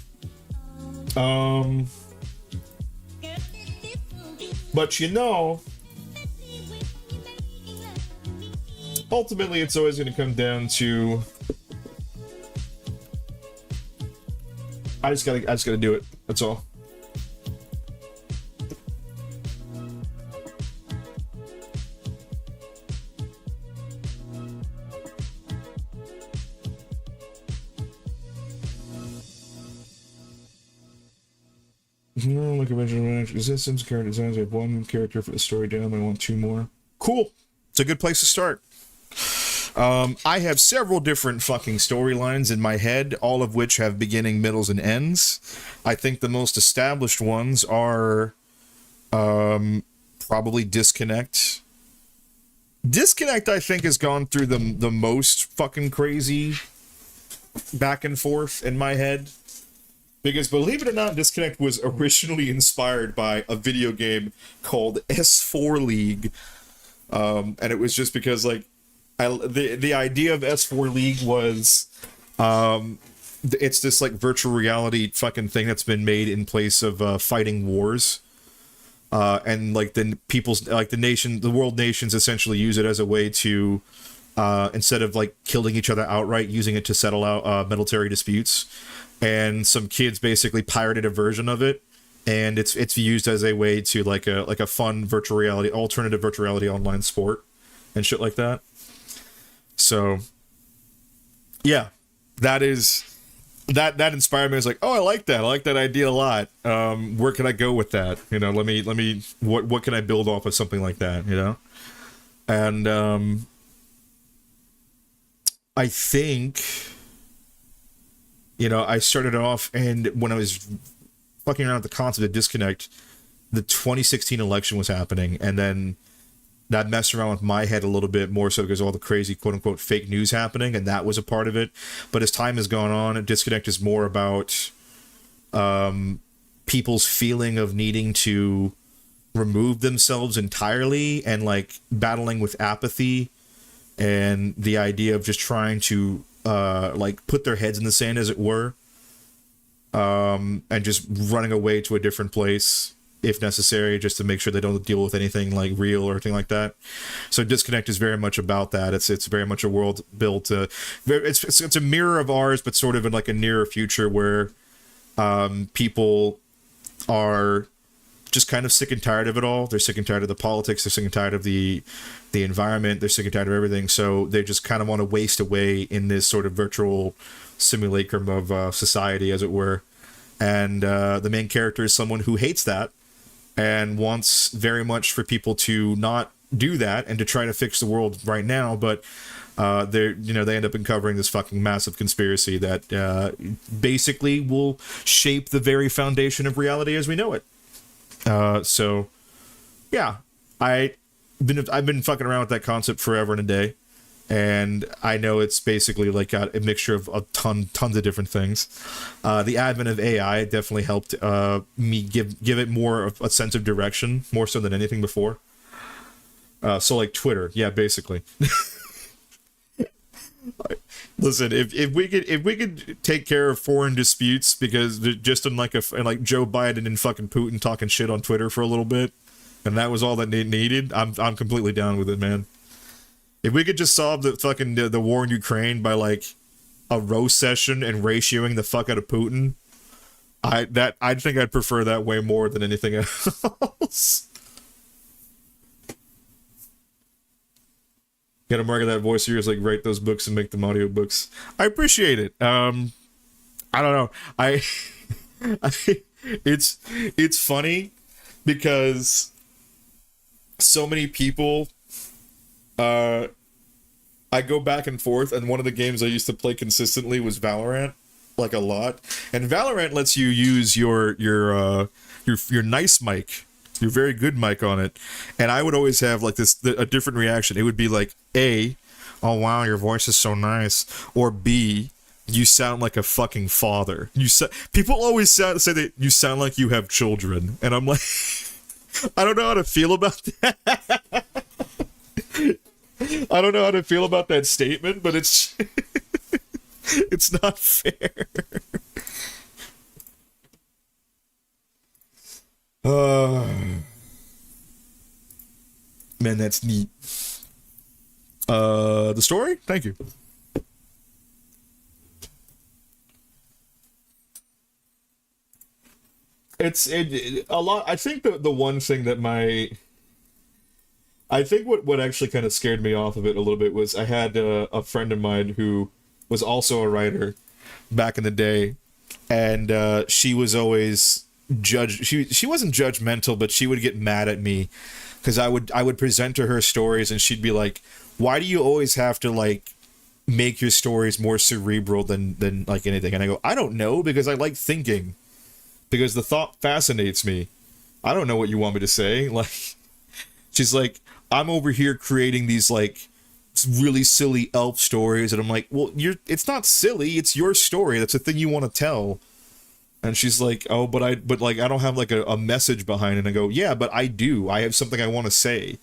But you know, ultimately it's always going to come down to I just gotta do it. That's all. No, like original existence, character designs. I have one character for the story down. I want two more. Cool. It's a good place to start. I have several different fucking storylines in my head, all of which have beginning, middles, and ends. I think the most established ones are probably Disconnect. Disconnect, I think, has gone through the most fucking crazy back and forth in my head. Because believe it or not, Disconnect was originally inspired by a video game called S4 League. And it was just because, like, the idea of S4 League was, it's this, like, virtual reality fucking thing that's been made in place of fighting wars. And, like, the world nations essentially use it as a way to, instead of, like, killing each other outright, using it to settle out military disputes. And some kids basically pirated a version of it, and it's used as a way to like a fun virtual reality, alternative virtual reality online sport and shit like that. So yeah, that inspired me. I was like, oh, I like that idea a lot. Where can I go with that? You know, let me what can I build off of something like that, you know? And I think, you know, I started off, and when I was fucking around with the concept of Disconnect, the 2016 election was happening, and then that messed around with my head a little bit more so because all the crazy quote-unquote fake news happening, and that was a part of it. But as time has gone on, Disconnect is more about people's feeling of needing to remove themselves entirely and, like, battling with apathy and the idea of just trying to like put their heads in the sand, as it were, and just running away to a different place if necessary, just to make sure they don't deal with anything like real or anything like that. So Disconnect is very much about that. It's very much a world built. It's a mirror of ours, but sort of in like a nearer future where people are just kind of sick and tired of it all. They're sick and tired of the politics. They're sick and tired of the environment. They're sick and tired of everything. So they just kind of want to waste away in this sort of virtual simulacrum of society, as it were. And the main character is someone who hates that and wants very much for people to not do that and to try to fix the world right now. But they end up uncovering this fucking massive conspiracy that basically will shape the very foundation of reality as we know it. So yeah, I've been fucking around with that concept forever and a day, and I know it's basically like a mixture of tons of different things. The advent of AI definitely helped me give it more of a sense of direction, more so than anything before. So like Twitter, yeah, basically. Listen, if we could take care of foreign disputes, because just in like Joe Biden and fucking Putin talking shit on Twitter for a little bit, and that was all that needed, I'm completely down with it, man. If we could just solve the war in Ukraine by like a roast session and ratioing the fuck out of Putin, I think I'd prefer that way more than anything else. Gotta market that voice of yours, like write those books and make them audiobooks. I appreciate it. I don't know. I it's funny because so many people I go back and forth, and one of the games I used to play consistently was Valorant, like a lot. And Valorant lets you use your nice mic, your very good mic on it. And I would always have like a different reaction. It would be like A, oh wow, your voice is so nice, or B, you sound like a fucking father. People always say that you sound like you have children, and I'm like, I don't know how to feel about that. I don't know how to feel about that statement, but it's it's not fair. Man, that's neat. The story? Thank you. It's a lot. I think the one thing that I think what actually kind of scared me off of it a little bit was I had a friend of mine who was also a writer back in the day, and she was always she wasn't judgmental, but she would get mad at me because I would present to her stories, and she'd be like, why do you always have to like make your stories more cerebral than like anything? And I go, I don't know, because I like thinking, because the thought fascinates me. I don't know what you want me to say. Like, she's like, I'm over here creating these like really silly elf stories, and I'm like, well, it's not silly, it's your story, that's the thing you want to tell. And she's like, oh, but I don't have like a message behind it. And I go, yeah, but I do. I have something I want to say.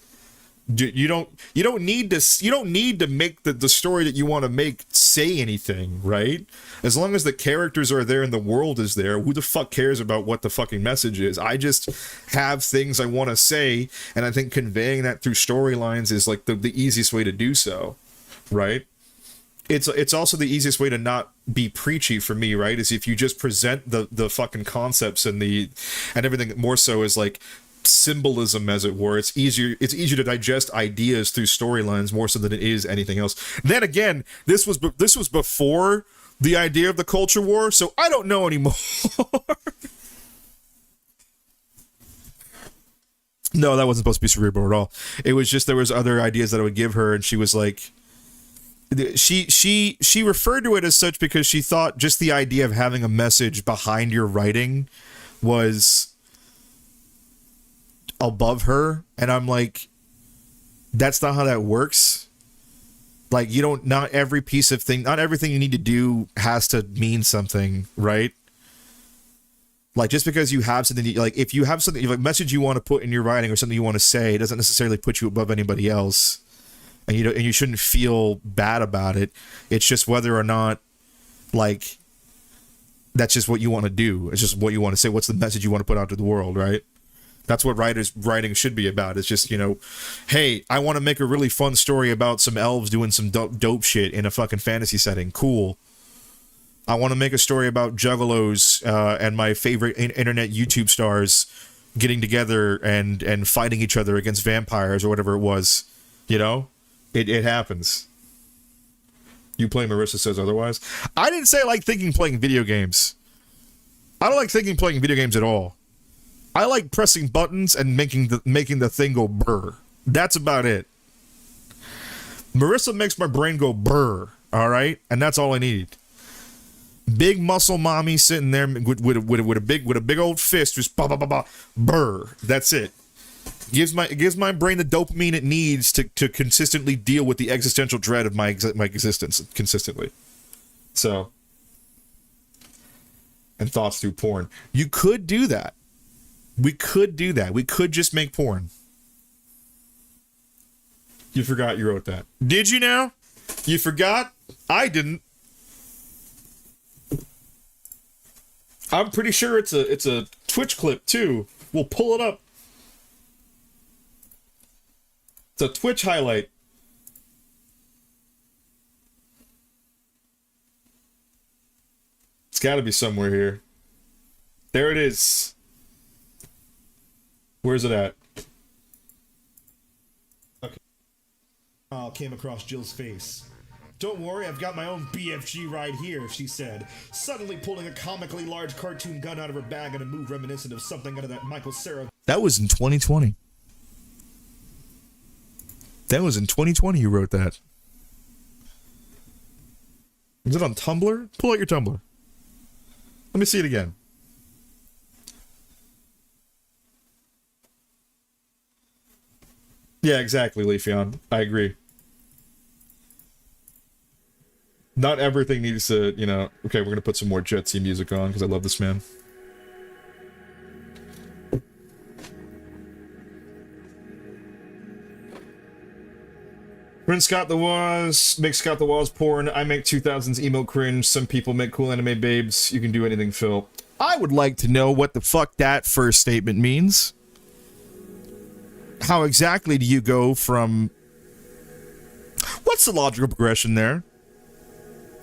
You don't need to make the story that you want to make say anything, right? As long as the characters are there and the world is there, who the fuck cares about what the fucking message is? I just have things I want to say, and I think conveying that through storylines is like the easiest way to do so, right? It's also the easiest way to not be preachy for me, right? Is if you just present the fucking concepts and everything more so as like symbolism, as it were. It's easier to digest ideas through storylines more so than it is anything else. Then again, this was before the idea of the culture war, so I don't know anymore. No, that wasn't supposed to be cerebral at all. It was just there was other ideas that I would give her, and she was like, she referred to it as such because she thought just the idea of having a message behind your writing was above her. And I'm like, that's not how that works. Like, not everything you need to do has to mean something, right? Like, just because you have something, like, if you have something, if a message you want to put in your writing or something you want to say, it doesn't necessarily put you above anybody else. And you shouldn't feel bad about it. It's just whether or not, like, that's just what you want to do. It's just what you want to say. What's the message you want to put out to the world, right? That's what writing should be about. It's just, hey, I want to make a really fun story about some elves doing some dope shit in a fucking fantasy setting. Cool. I want to make a story about juggalos and my favorite internet YouTube stars getting together and fighting each other against vampires or whatever it was. It happens. You play Marissa says otherwise. I didn't say I like thinking playing video games. I don't like thinking playing video games at all. I like pressing buttons and making the thing go brr. That's about it. Marissa makes my brain go brr, all right? And that's all I need. Big muscle mommy sitting there with a big old fist, just ba ba ba ba brr. That's it. Gives my brain the dopamine it needs to consistently deal with the existential dread of my existence consistently. So, and thoughts through porn. You could do that. We could do that. We could just make porn. You forgot you wrote that. Did you now? You forgot? I didn't. I'm pretty sure it's a Twitch clip too. We'll pull it up. It's a Twitch highlight. It's got to be somewhere here. There it is. Where's it at? Okay. came across Jill's face. "Don't worry, I've got my own BFG right here," she said, suddenly pulling a comically large cartoon gun out of her bag in a move reminiscent of something out of that Michael Cera. That was in 2020. That was in 2020 you wrote that. Is it on Tumblr? Pull out your Tumblr. Let me see it again. Yeah, exactly, Leafeon. I agree. Not everything needs to, you know... Okay, we're gonna put some more Jetsy music on, because I love this man. Prince Scott the Waz, make Scott the Waz porn. I make 2000s emo cringe. Some people make cool anime babes. You can do anything, Phil. I would like to know what the fuck that first statement means. How exactly do you go from... What's the logical progression there?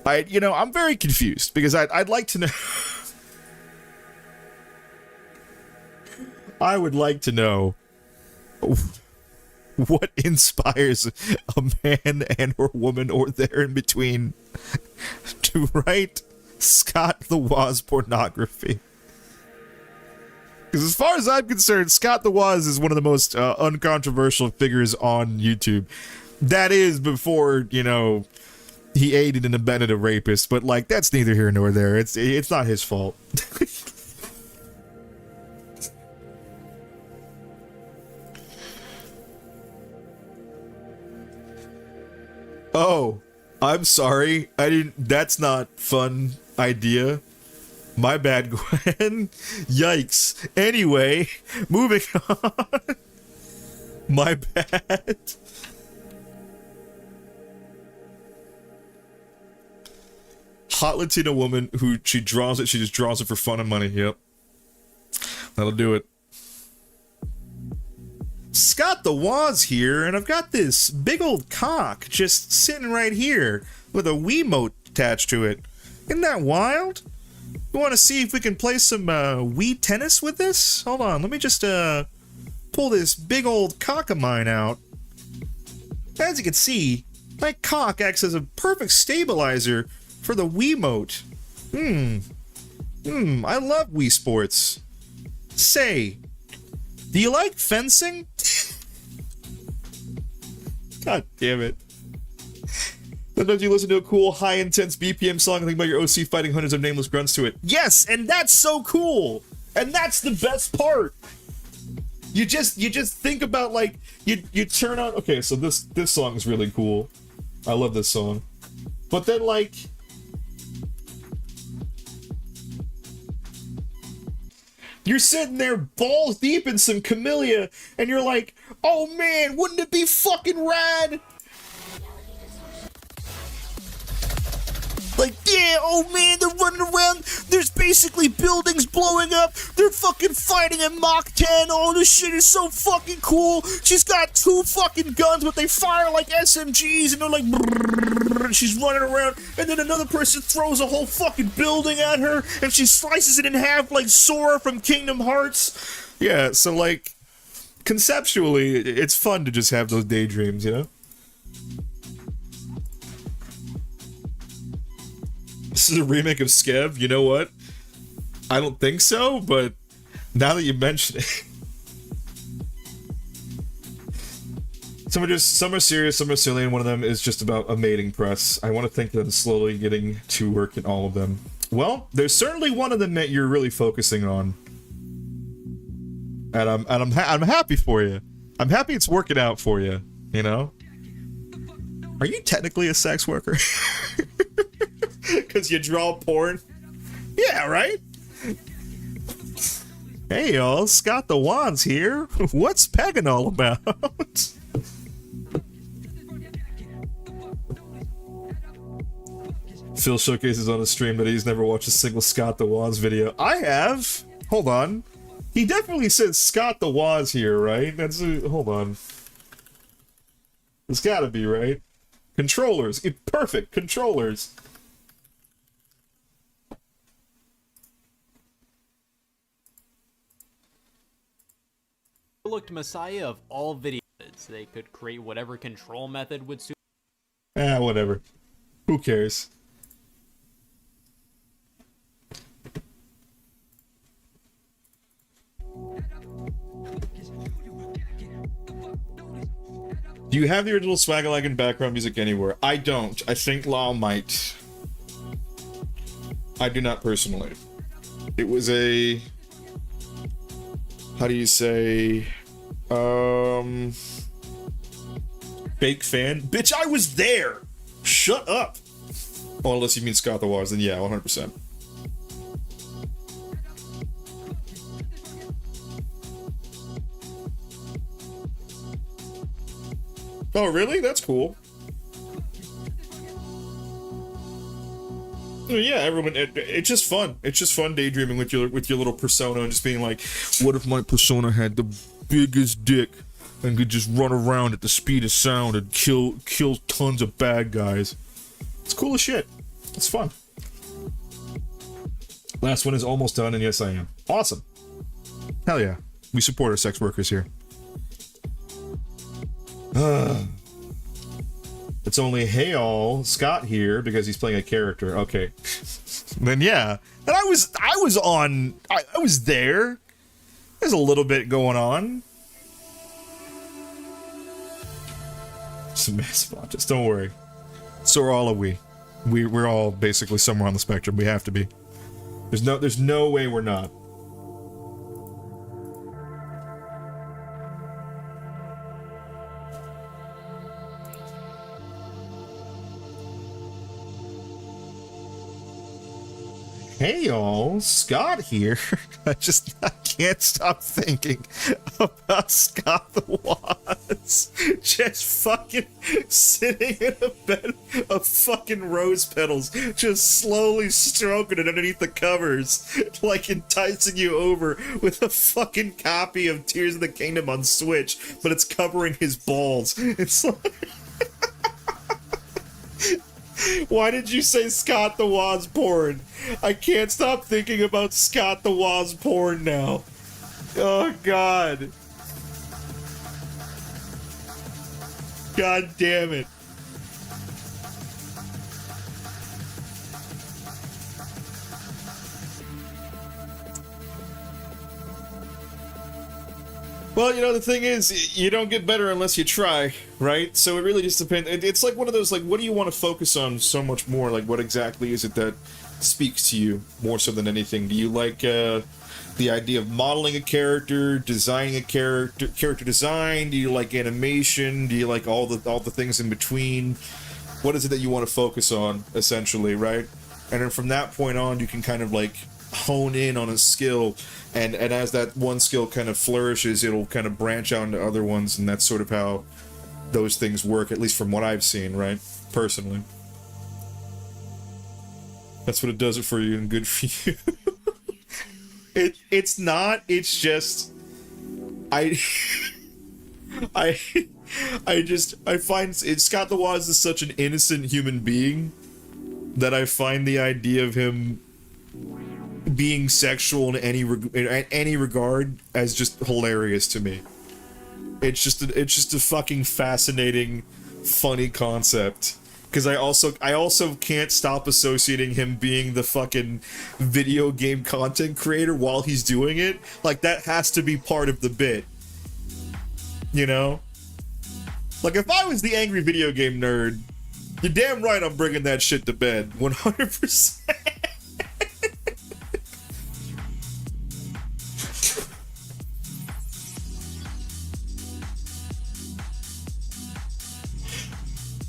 I'm very confused, because I'd like to know... I would like to know... what inspires a man and or woman or there in between to write Scott the Waz pornography? Because as far as I'm concerned, Scott the Waz is one of the most uncontroversial figures on YouTube. That is before, he aided and abetted a rapist, but like that's neither here nor there. It's not his fault. Oh, I'm sorry. That's not fun idea. My bad, Gwen. Yikes. Anyway, moving on. My bad. Hot Latina woman who she just draws it for fun and money. Yep. That'll do it. Scott the Waz here, and I've got this big old cock just sitting right here with a Wiimote attached to it. Isn't that wild? You want to see if we can play some Wii tennis with this? Hold on, let me just pull this big old cock of mine out. As you can see, my cock acts as a perfect stabilizer for the Wiimote. I love Wii Sports. Say, do you like fencing? God damn it. Sometimes you listen to a cool, high-intense BPM song and think about your OC fighting hundreds of nameless grunts to it. Yes, and that's so cool! And that's the best part! You just think about, like, you turn on... Okay, so this song is really cool. I love this song. But then, like... You're sitting there balls deep in some Camellia, and you're like, oh man, wouldn't it be fucking rad? Like, yeah, oh man, they're running around, there's basically buildings blowing up, they're fucking fighting at Mach 10, oh, this shit is so fucking cool, she's got 2 fucking guns, but they fire like SMGs, and they're like, brrrr, and she's running around, and then another person throws a whole fucking building at her, and she slices it in half like Sora from Kingdom Hearts. Yeah, so like, conceptually, it's fun to just have those daydreams, you know? This is a remake of Skev. You know what? I don't think so, but now that you mention it. Some are serious, some are silly, and one of them is just about a mating press. I want to think that I'm slowly getting to work in all of them. Well, there's certainly one of them that you're really focusing on. And I'm happy for you. I'm happy it's working out for you, you know? Are you technically a sex worker? Because you draw porn? Yeah, right? Hey y'all, Scott the Waz here. What's pegging all about? Phil showcases on a stream that he's never watched a single Scott the Waz video. I have! Hold on. He definitely said Scott the Waz here, right? Hold on. It's gotta be, right? Controllers. Perfect. Controllers. Looked Messiah of all videos. so they could create whatever control method would suit. Whatever. Who cares? Do you have the original Swagalagan and background music anywhere? I don't. I think Lau might. I do not personally. It was a... How do you say... Fake fan? Bitch, I was there! Shut up! Oh, unless you mean Scott the Wars, then yeah, 100%. Oh, really? That's cool. Yeah, everyone. It's just fun. It's just fun daydreaming with your little persona and just being like, what if my persona had the biggest dick and could just run around at the speed of sound and kill tons of bad guys? It's cool as shit. It's fun. Last one is almost done, and yes, I am. Awesome. Hell yeah. We support our sex workers here. It's only hey all Scott here because he's playing a character. Okay. Then yeah. And I was there. There's a little bit going on. Some massive autism. Don't worry. So are all of we. We're all basically somewhere on the spectrum. We have to be. There's no way we're not. Hey y'all, Scott here. I can't stop thinking about Scott the Woz. Just fucking sitting in a bed of fucking rose petals, just slowly stroking it underneath the covers, like enticing you over with a fucking copy of Tears of the Kingdom on Switch, but it's covering his balls. It's like... Why did you say Scott the Woz porn? I can't stop thinking about Scott the Woz porn now. Oh, God. God damn it. Well, you know, the thing is, you don't get better unless you try, right? So it really just depends. It's like one of those, like, what do you want to focus on so much more? Like, what exactly is it that speaks to you more so than anything? Do you like the idea of modeling a character, designing a character design? Do you like animation? Do you like all the things in between? What is it that you want to focus on, essentially, right? And then from that point on, you can kind of like hone in on a skill, and as that one skill kind of flourishes, it'll kind of branch out into other ones, and that's sort of how those things work, at least from what I've seen, right? Personally. That's what it does it for you, and good for you. It's not, it's just... I find Scott the Woz is such an innocent human being that I find the idea of him being sexual in any regard as just hilarious to me. It's just a fucking fascinating, funny concept. Because I also can't stop associating him being the fucking video game content creator while he's doing it. Like, that has to be part of the bit. You know? Like, if I was the angry video game nerd, you're damn right I'm bringing that shit to bed. 100%.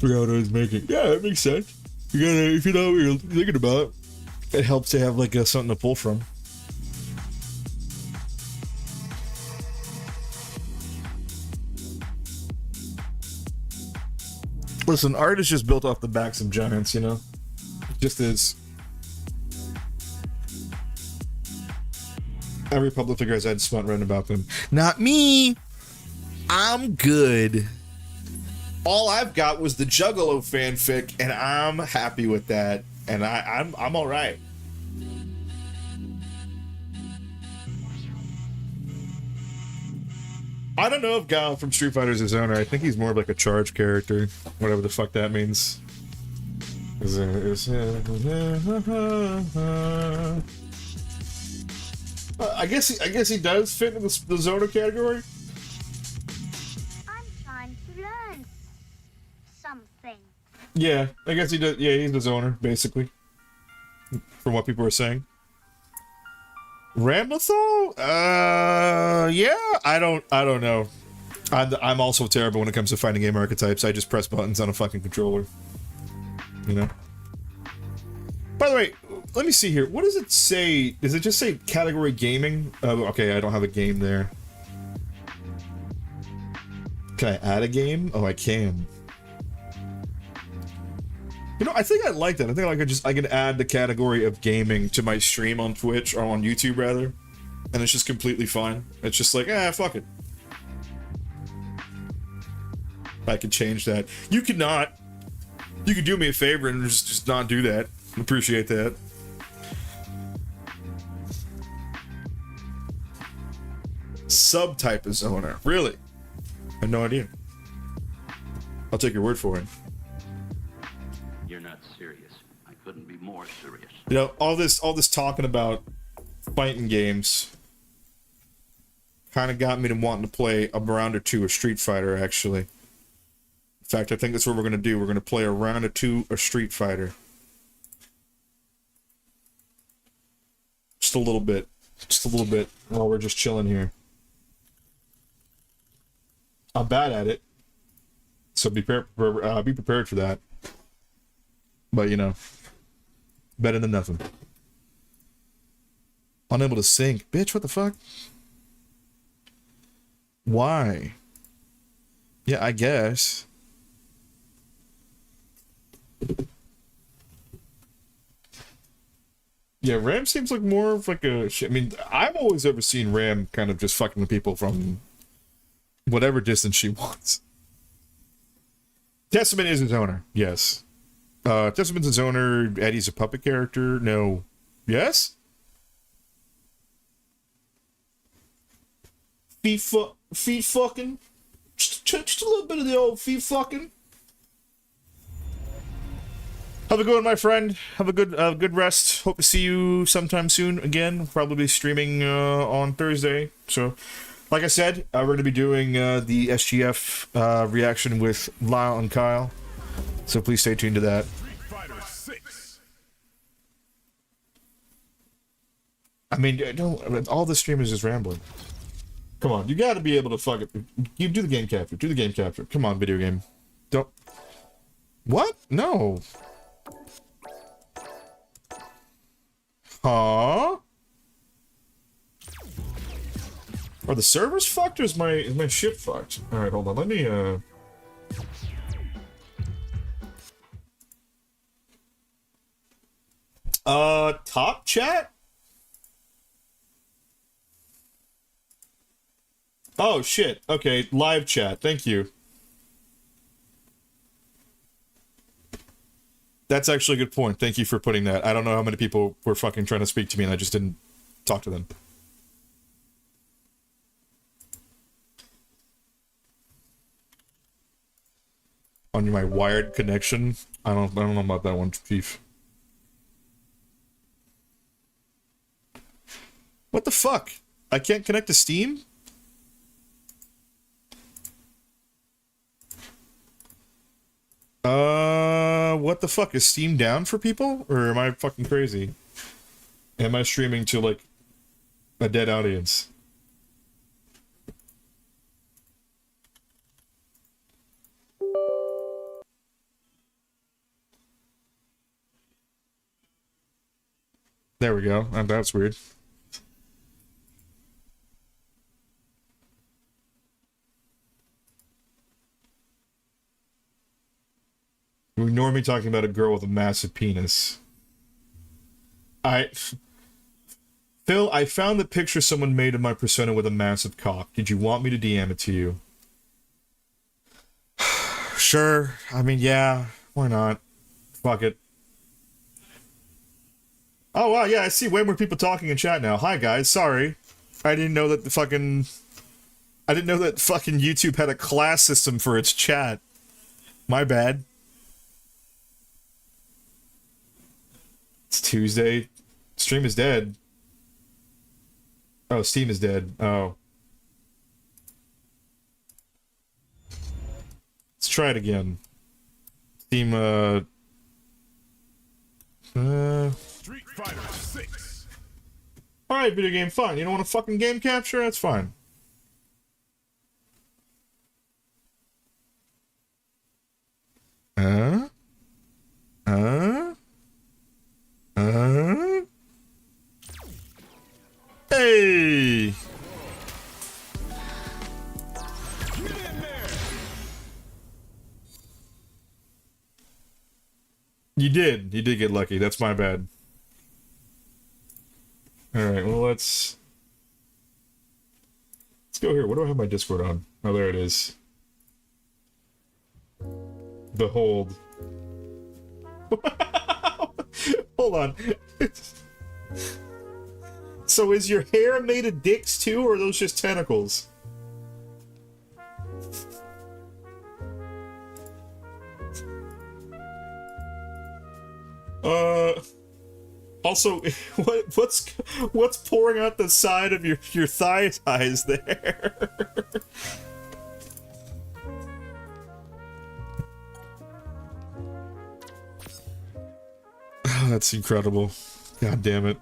Forgot what I was making. Yeah, that makes sense. You gotta, if you know what you're thinking about, it helps to have like something to pull from. Listen, art is just built off the backs of giants, you know? It just is. Every public figure has had smut written about them. Not me! I'm good. All I've got was the Juggalo fanfic, and I'm happy with that. And I'm all right. I don't know if Gal from Street Fighter is his owner. I think he's more of like a charge character, whatever the fuck that means. I guess he does fit in the zoner category. I'm trying to learn something. Yeah, I guess he does. Yeah, he's the zoner basically, from what people are saying. Ramlethal? Yeah, I don't know. I'm also terrible when it comes to fighting game archetypes. I just press buttons on a fucking controller. You know? By the way, let me see here. What does it say? Does it just say category gaming? Oh, okay, I don't have a game there. Can I add a game? Oh, I can. You know, I think I like that. I think I can add the category of gaming to my stream on Twitch, or on YouTube rather. And it's just completely fine. It's just like, fuck it. I could change that. You could not. You could do me a favor and just not do that. Appreciate that. Subtype is owner. Really? I had no idea. I'll take your word for it. You're not serious. I couldn't be more serious. You know, all this talking about fighting games kind of got me to wanting to play a round or two of Street Fighter, actually. In fact, I think that's what we're going to do. We're going to play a round or two of Street Fighter. Just a little bit. Just a little bit while we're just chilling here. I'm bad at it. So be prepared for that. But, you know, better than nothing. Unable to sync. Bitch, what the fuck? Why? Yeah, I guess. Yeah, Ram seems like more of like a... I mean, I've always ever seen Ram kind of just fucking with people from whatever distance she wants. Testament is his owner, yes. Testament's his owner. Eddie's a puppet character. No. Yes? Feet fucking? Just a little bit of the old feet fucking. Have a good one, my friend. Have a good rest. Hope to see you sometime soon again. Probably streaming on Thursday. So, like I said, we're going to be doing the SGF reaction with Lyle and Kyle. So please stay tuned to that. I mean, don't, all the streamers is rambling. Come on, you got to be able to fuck it. You do the game capture. Do the game capture. Come on, video game. Don't. What? No. Huh? Are the servers fucked or is my ship fucked? Alright, hold on. Let me top chat? Oh shit. Okay, live chat. Thank you. That's actually a good point. Thank you for putting that. I don't know how many people were fucking trying to speak to me and I just didn't talk to them. On my wired connection? I don't know about that one, Chief. What the fuck? I can't connect to Steam? What the fuck? Is Steam down for people? Or am I fucking crazy? Am I streaming to, like, a dead audience? There we go. That's weird. You ignore me talking about a girl with a massive penis. Phil, I found the picture someone made of my persona with a massive cock. Did you want me to DM it to you? Sure. I mean, yeah. Why not? Fuck it. Oh, wow, yeah, I see way more people talking in chat now. Hi, guys. Sorry. I didn't know that I I didn't know that fucking YouTube had a class system for its chat. My bad. It's Tuesday. Stream is dead. Oh, Steam is dead. Oh. Let's try it again. Steam, Street Fighter 6. Alright, video game, fine. You don't want a fucking game capture? That's fine. Hey! You did get lucky. That's my bad. Alright, well let's go here. What do I have my Discord on? Oh, there it is. Behold. Hold on. So is your hair made of dicks too, or are those just tentacles? Also, what's pouring out the side of your thighs there? Oh, that's incredible. God damn it.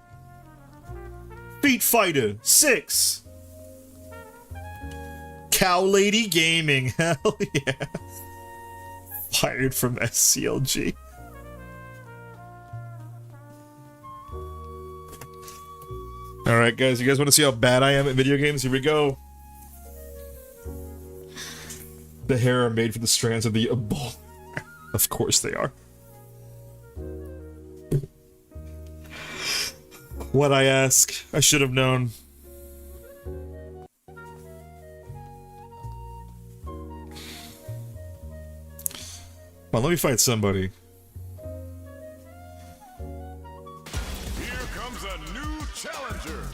Beat Fighter 6. Cow Lady Gaming. Hell yeah. Fired from SCLG. Alright guys, you guys want to see how bad I am at video games? Here we go. The hair are made from the strands of the bull. Of course they are. What I ask? I should have known. Come on, let me fight somebody. Here comes a new challenger.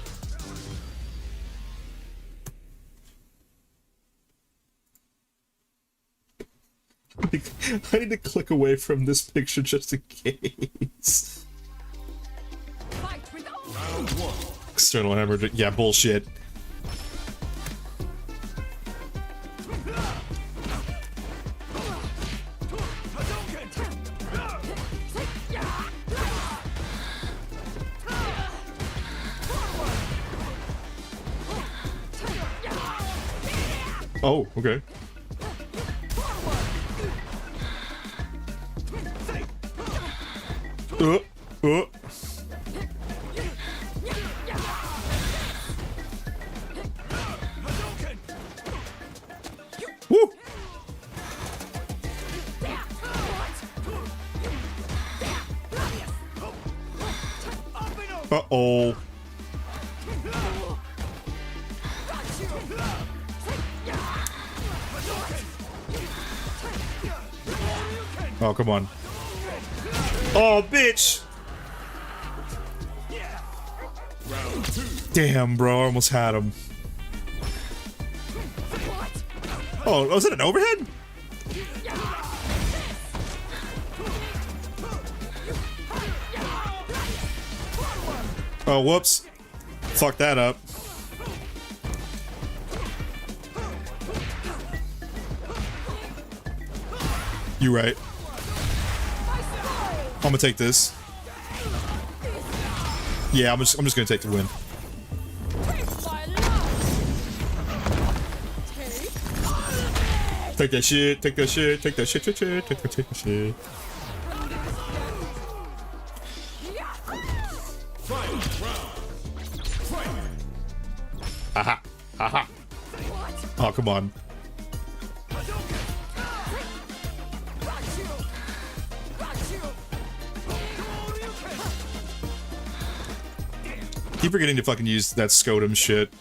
I need to click away from this picture just in case. Round 1. External hemorrhage. Yeah, bullshit. Oh, okay. Uh. Woo! Uh-oh. Oh, come on. Oh, bitch! Damn, bro, I almost had him. Oh, was it an overhead? Oh, whoops. Fuck that up. You right. I'm gonna take this. Yeah, I'm just gonna take the win. Take that shit, take that shit, take that shit, take that shit. Aha, aha. Oh, come on. Keep forgetting to fucking use that Scotum shit.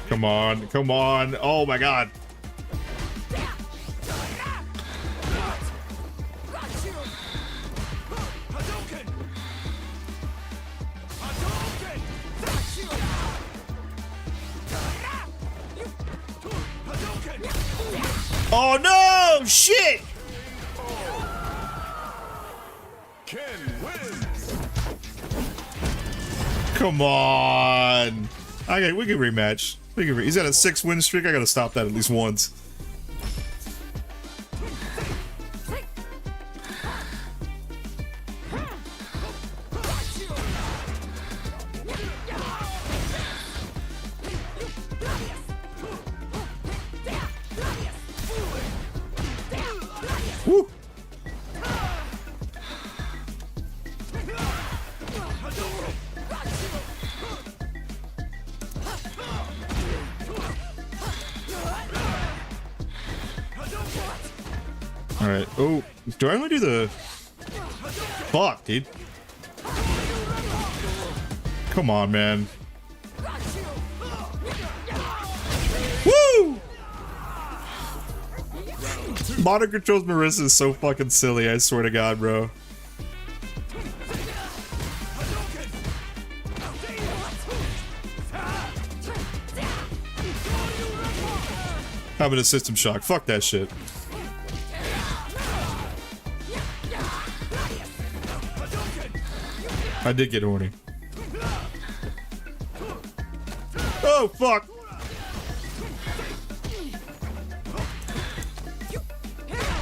Come on, come on. Oh my god. Oh no! Shit! Ken wins. Come on. Okay, we can rematch. He's at a 6-win streak. I gotta stop that at least once. Woo. All right. Oh, do I only do the? Fuck, dude. Come on, man. Woo! Modern controls Marissa is so fucking silly. I swear to God, bro. Having a system shock. Fuck that shit. I did get horny. Oh, fuck.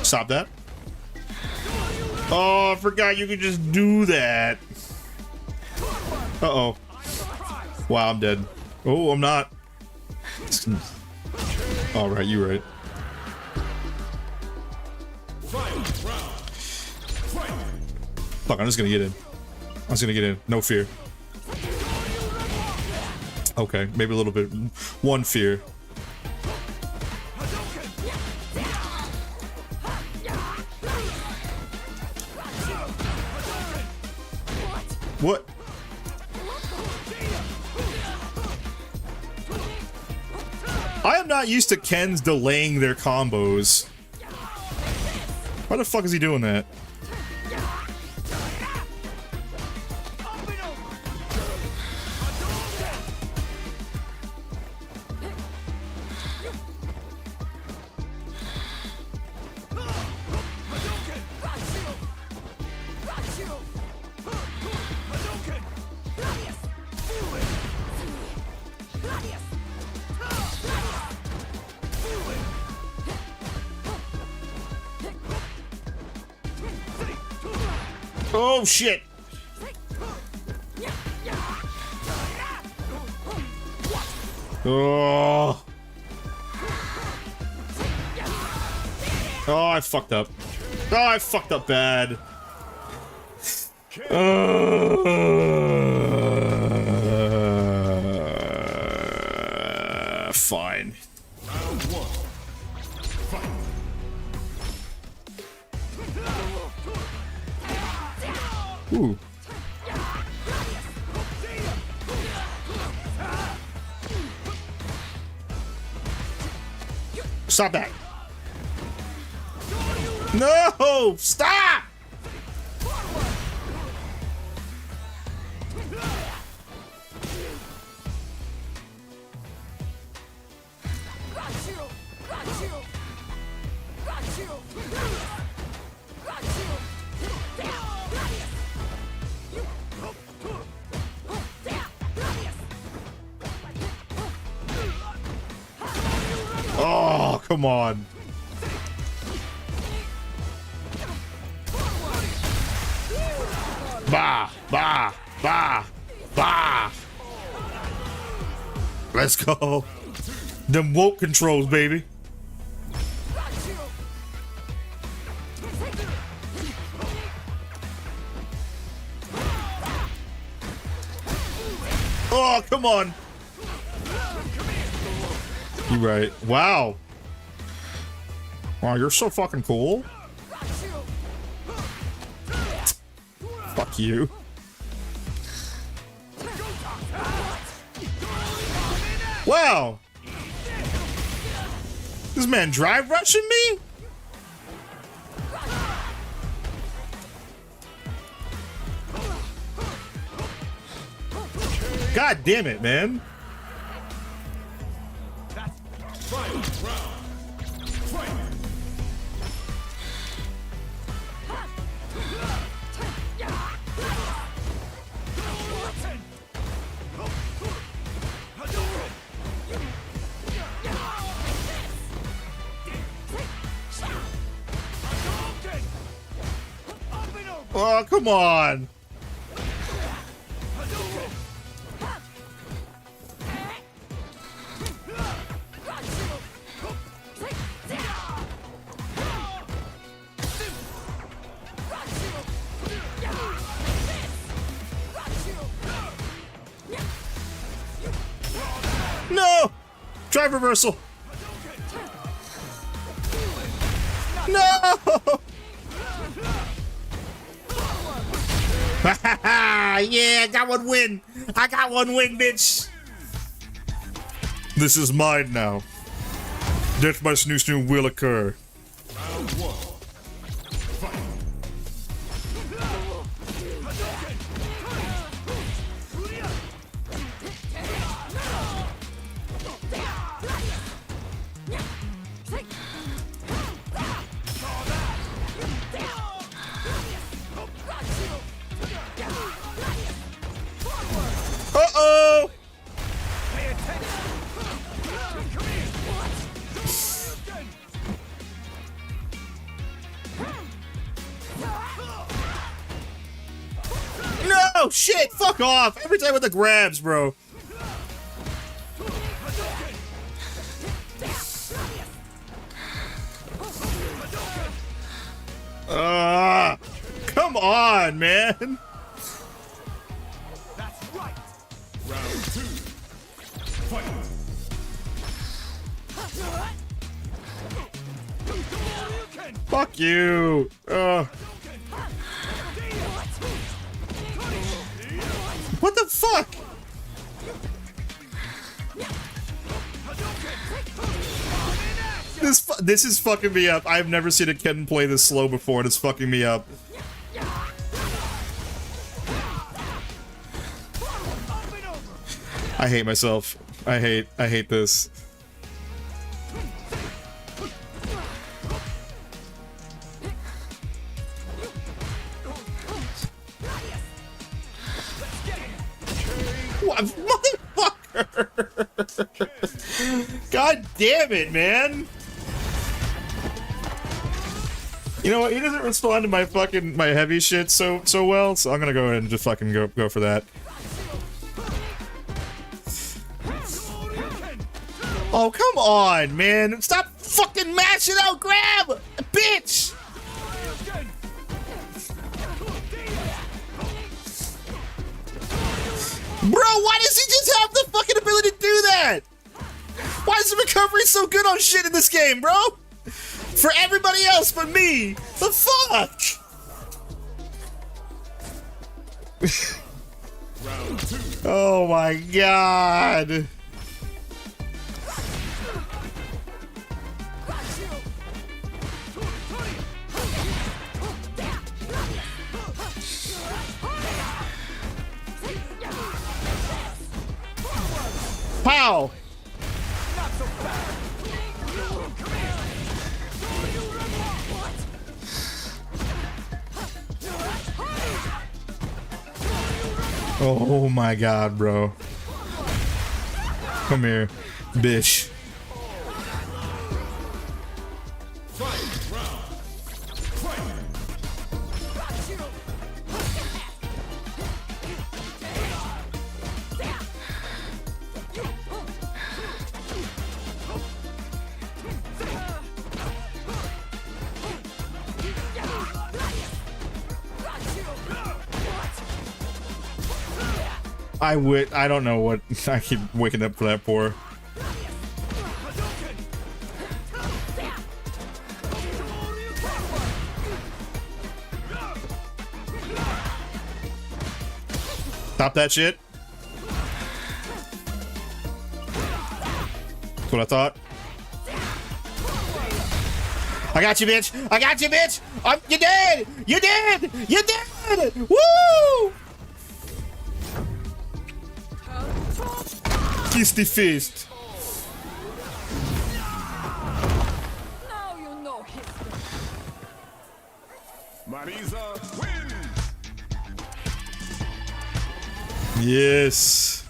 Stop that. Oh, I forgot you could just do that. Uh-oh. Wow, I'm dead. Oh, I'm not. All right, you're right. Fuck, I'm just gonna get in. I'm just gonna get in. No fear. Okay, maybe a little bit. One fear. What? I am not used to Ken's delaying their combos. Why the fuck is he doing that? Oh shit! Oh! Oh, I fucked up. Oh, I fucked up bad. Fine. Ooh. Stop that. No! Stop! Oh, come on. Bah, bah, bah, bah. Let's go. Them woke controls, baby. Oh, come on. You right. Wow. Wow, you're so fucking cool. Fuck you. Wow. This man drive rushing me? God damn it, man. come on. No! Drive reversal. No! Yeah, I got one win. I got one win, bitch. This is mine now. Death by Snoo Snoo will occur. Round one. Fight. Uh-oh! No! Shit! Fuck off! Every time with the grabs, bro. Come on, man! That's right. Round two. Fight. Fuck you! What the fuck? This is fucking me up. I've never seen a Ken play this slow before, and it's fucking me up. I hate myself. I hate this. What, motherfucker! God damn it, man! You know what? He doesn't respond to my fucking heavy shit so well, so I'm gonna go ahead and just fucking go for that. Oh, come on, man! Stop fucking mashing out grab! Bitch! Bro, why does he just have the fucking ability to do that? Why is the recovery so good on shit in this game, bro? For everybody else but me! The fuck? Oh my god. Pow! Oh my god, bro. Come here, bitch. I don't know what I keep waking up for that for. Stop that shit. That's what I thought. I got you, bitch. I got you, bitch. You're dead. You're dead. You're dead. Woo! Kiss the fist. Now you know history. Marisa wins. Yes.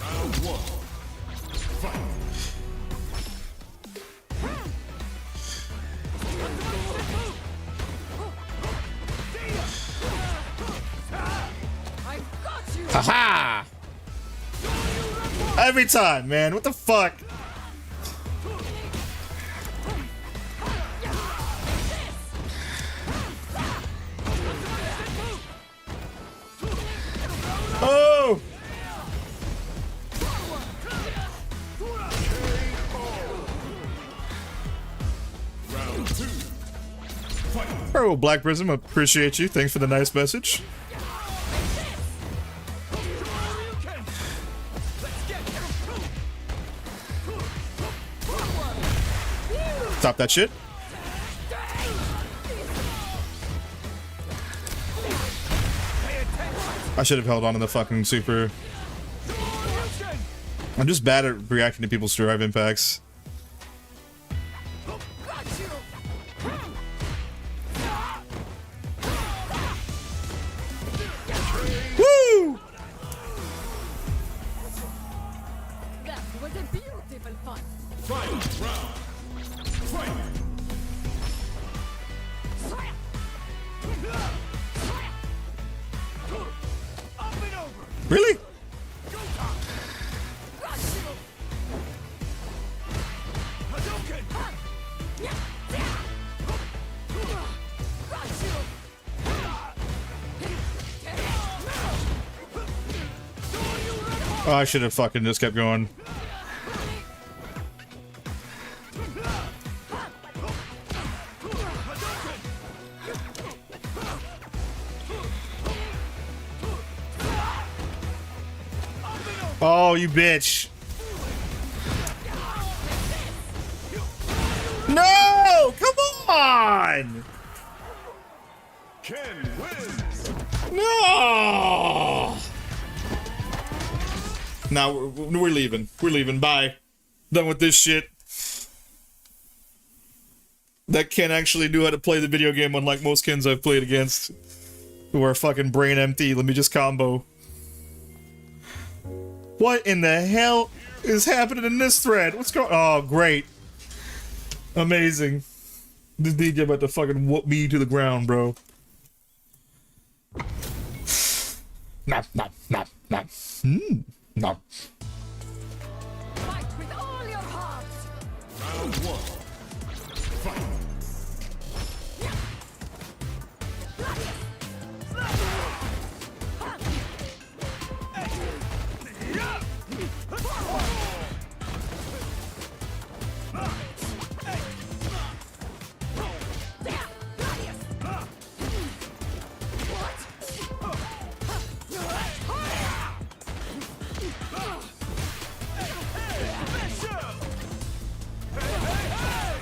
Round one. Fight. Haha! Every time, man. What the fuck? Oh! Round 2. Fight. Oh, Black Prism, appreciate you. Thanks for the nice message. Stop that shit. I should have held on to the fucking super. I'm just bad at reacting to people's drive impacts. Woo! That was a beautiful fight. Final round. Fight. Really? Oh, I should have fucking just kept going. Oh, you bitch. No! Come on! Ken wins. No! Now we're leaving. We're leaving. Bye. Done with this shit. That Ken actually knew how to play the video game, unlike most Kens I've played against, who are fucking brain empty. Let me just combo. What in the hell is happening in this thread? What's going? Oh, great. Amazing. This DJ about to fucking whoop me to the ground, bro. Nah. No. Fight with all your heart. Round 1. Fight.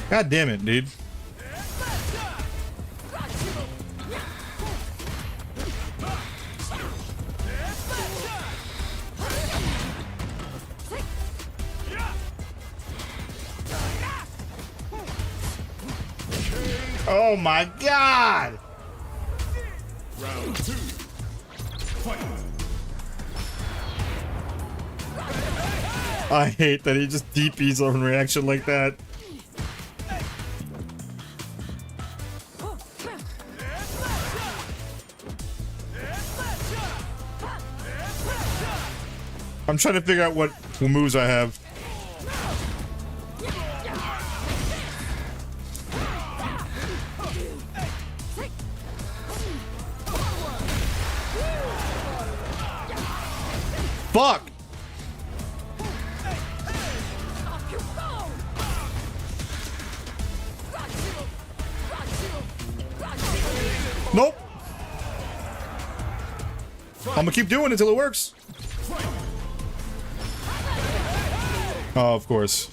God damn it, dude. Oh my god! Round 2. Fight. I hate that he just DPs on reaction like that. I'm trying to figure out what moves I have. Fuck! Nope. I'm gonna keep doing it until it works. Oh, of course.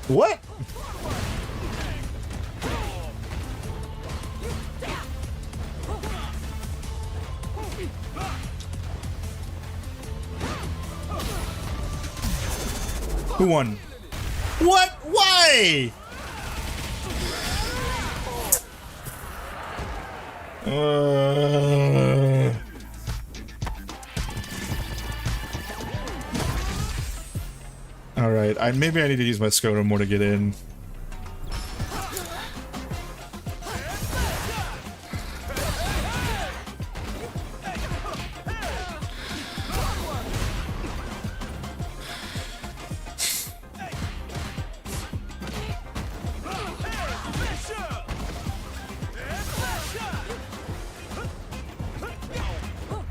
What? Who won? What? Why? All right. Maybe I need to use my Skoda more to get in.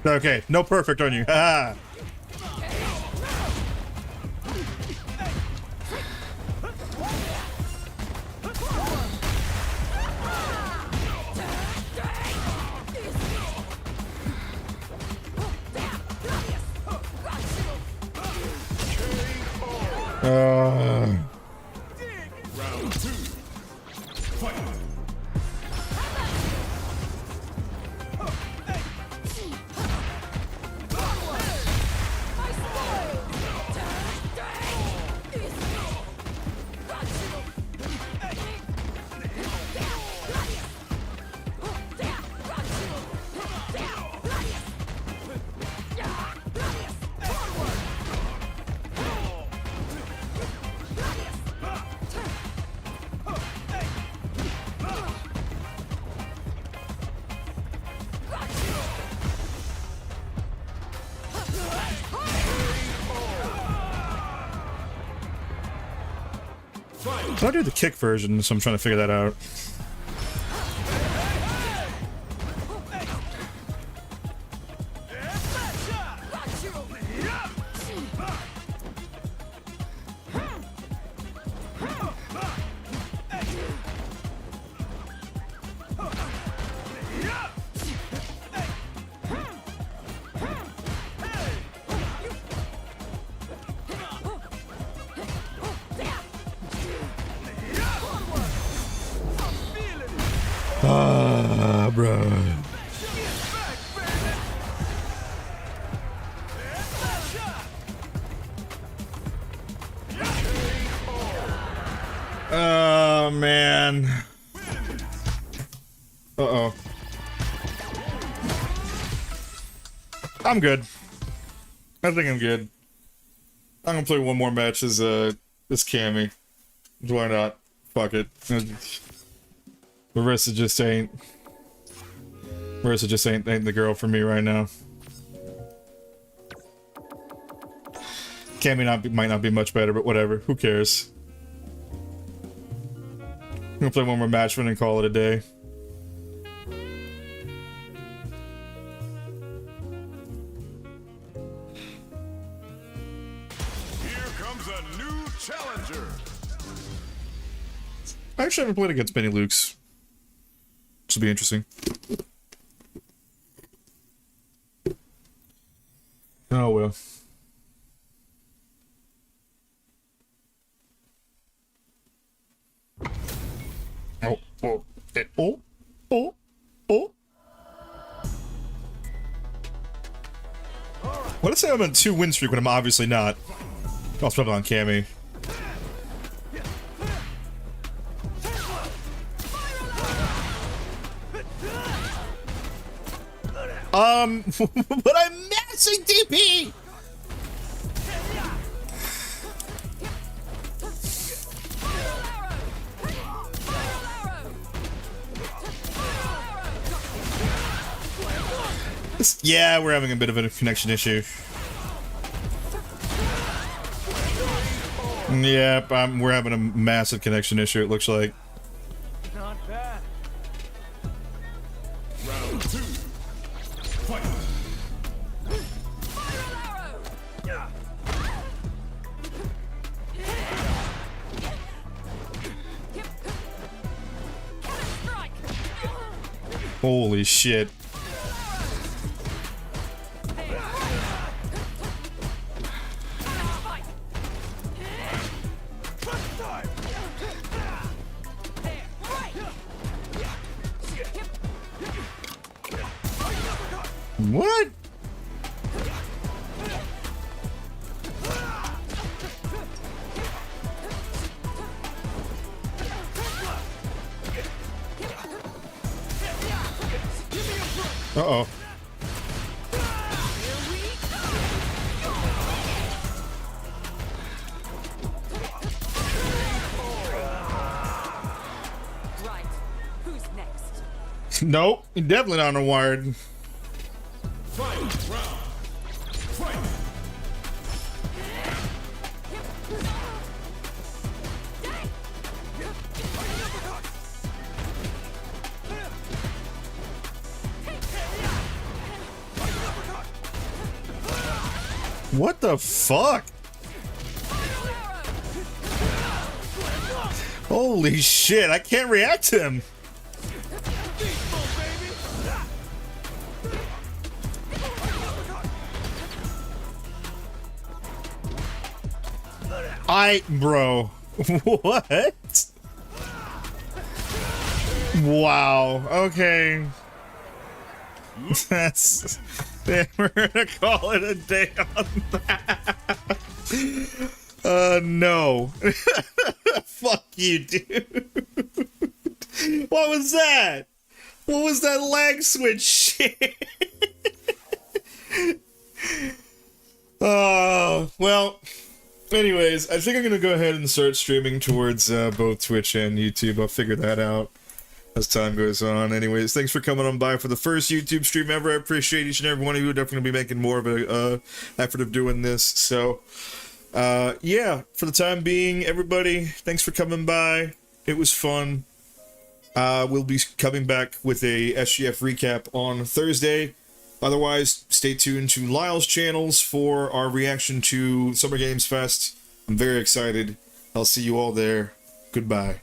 Okay, no perfect on you. Ha. Round 2. Fight. So I do the kick version, so I'm trying to figure that out. Bro. Oh, man. Uh-oh. I'm good. I think I'm good. I'm gonna play one more match as Cammy. Why not? Fuck it. Marissa just ain't the girl for me right now. Cammy might not be much better, but whatever. Who cares? I'm gonna play one more match and call it a day. Here comes a new challenger. I actually haven't played against many Lukes. This will be interesting. Oh well. Oh. What if say I'm on 2 win streak when I'm obviously not? I'll spend it on Cammy. But I'm missing DP! Yeah, we're having a bit of a connection issue. Yep, we're having a massive connection issue, it looks like. Not bad. Round 2. Fight. Holy shit. What? Uh-oh. Right. Who's next? Nope, definitely not on a wired. Fight. Round. Fight. What the fuck? Holy shit, I can't react to him. Bro, what? Wow, okay. That's, we're gonna call it a day on that. No. Fuck you, dude. What was that? What was that lag switch shit? Well, anyways, I think I'm gonna go ahead and start streaming towards both Twitch and YouTube. I'll figure that out as time goes on. Anyways, thanks for coming on by for the first YouTube stream ever. I appreciate each and every one of you. We're definitely gonna be making more of a effort of doing this. So, yeah, for the time being, everybody, thanks for coming by. It was fun. We'll be coming back with a SGF recap on Thursday. Otherwise, stay tuned to Lyle's channels for our reaction to Summer Games Fest. I'm very excited. I'll see you all there. Goodbye.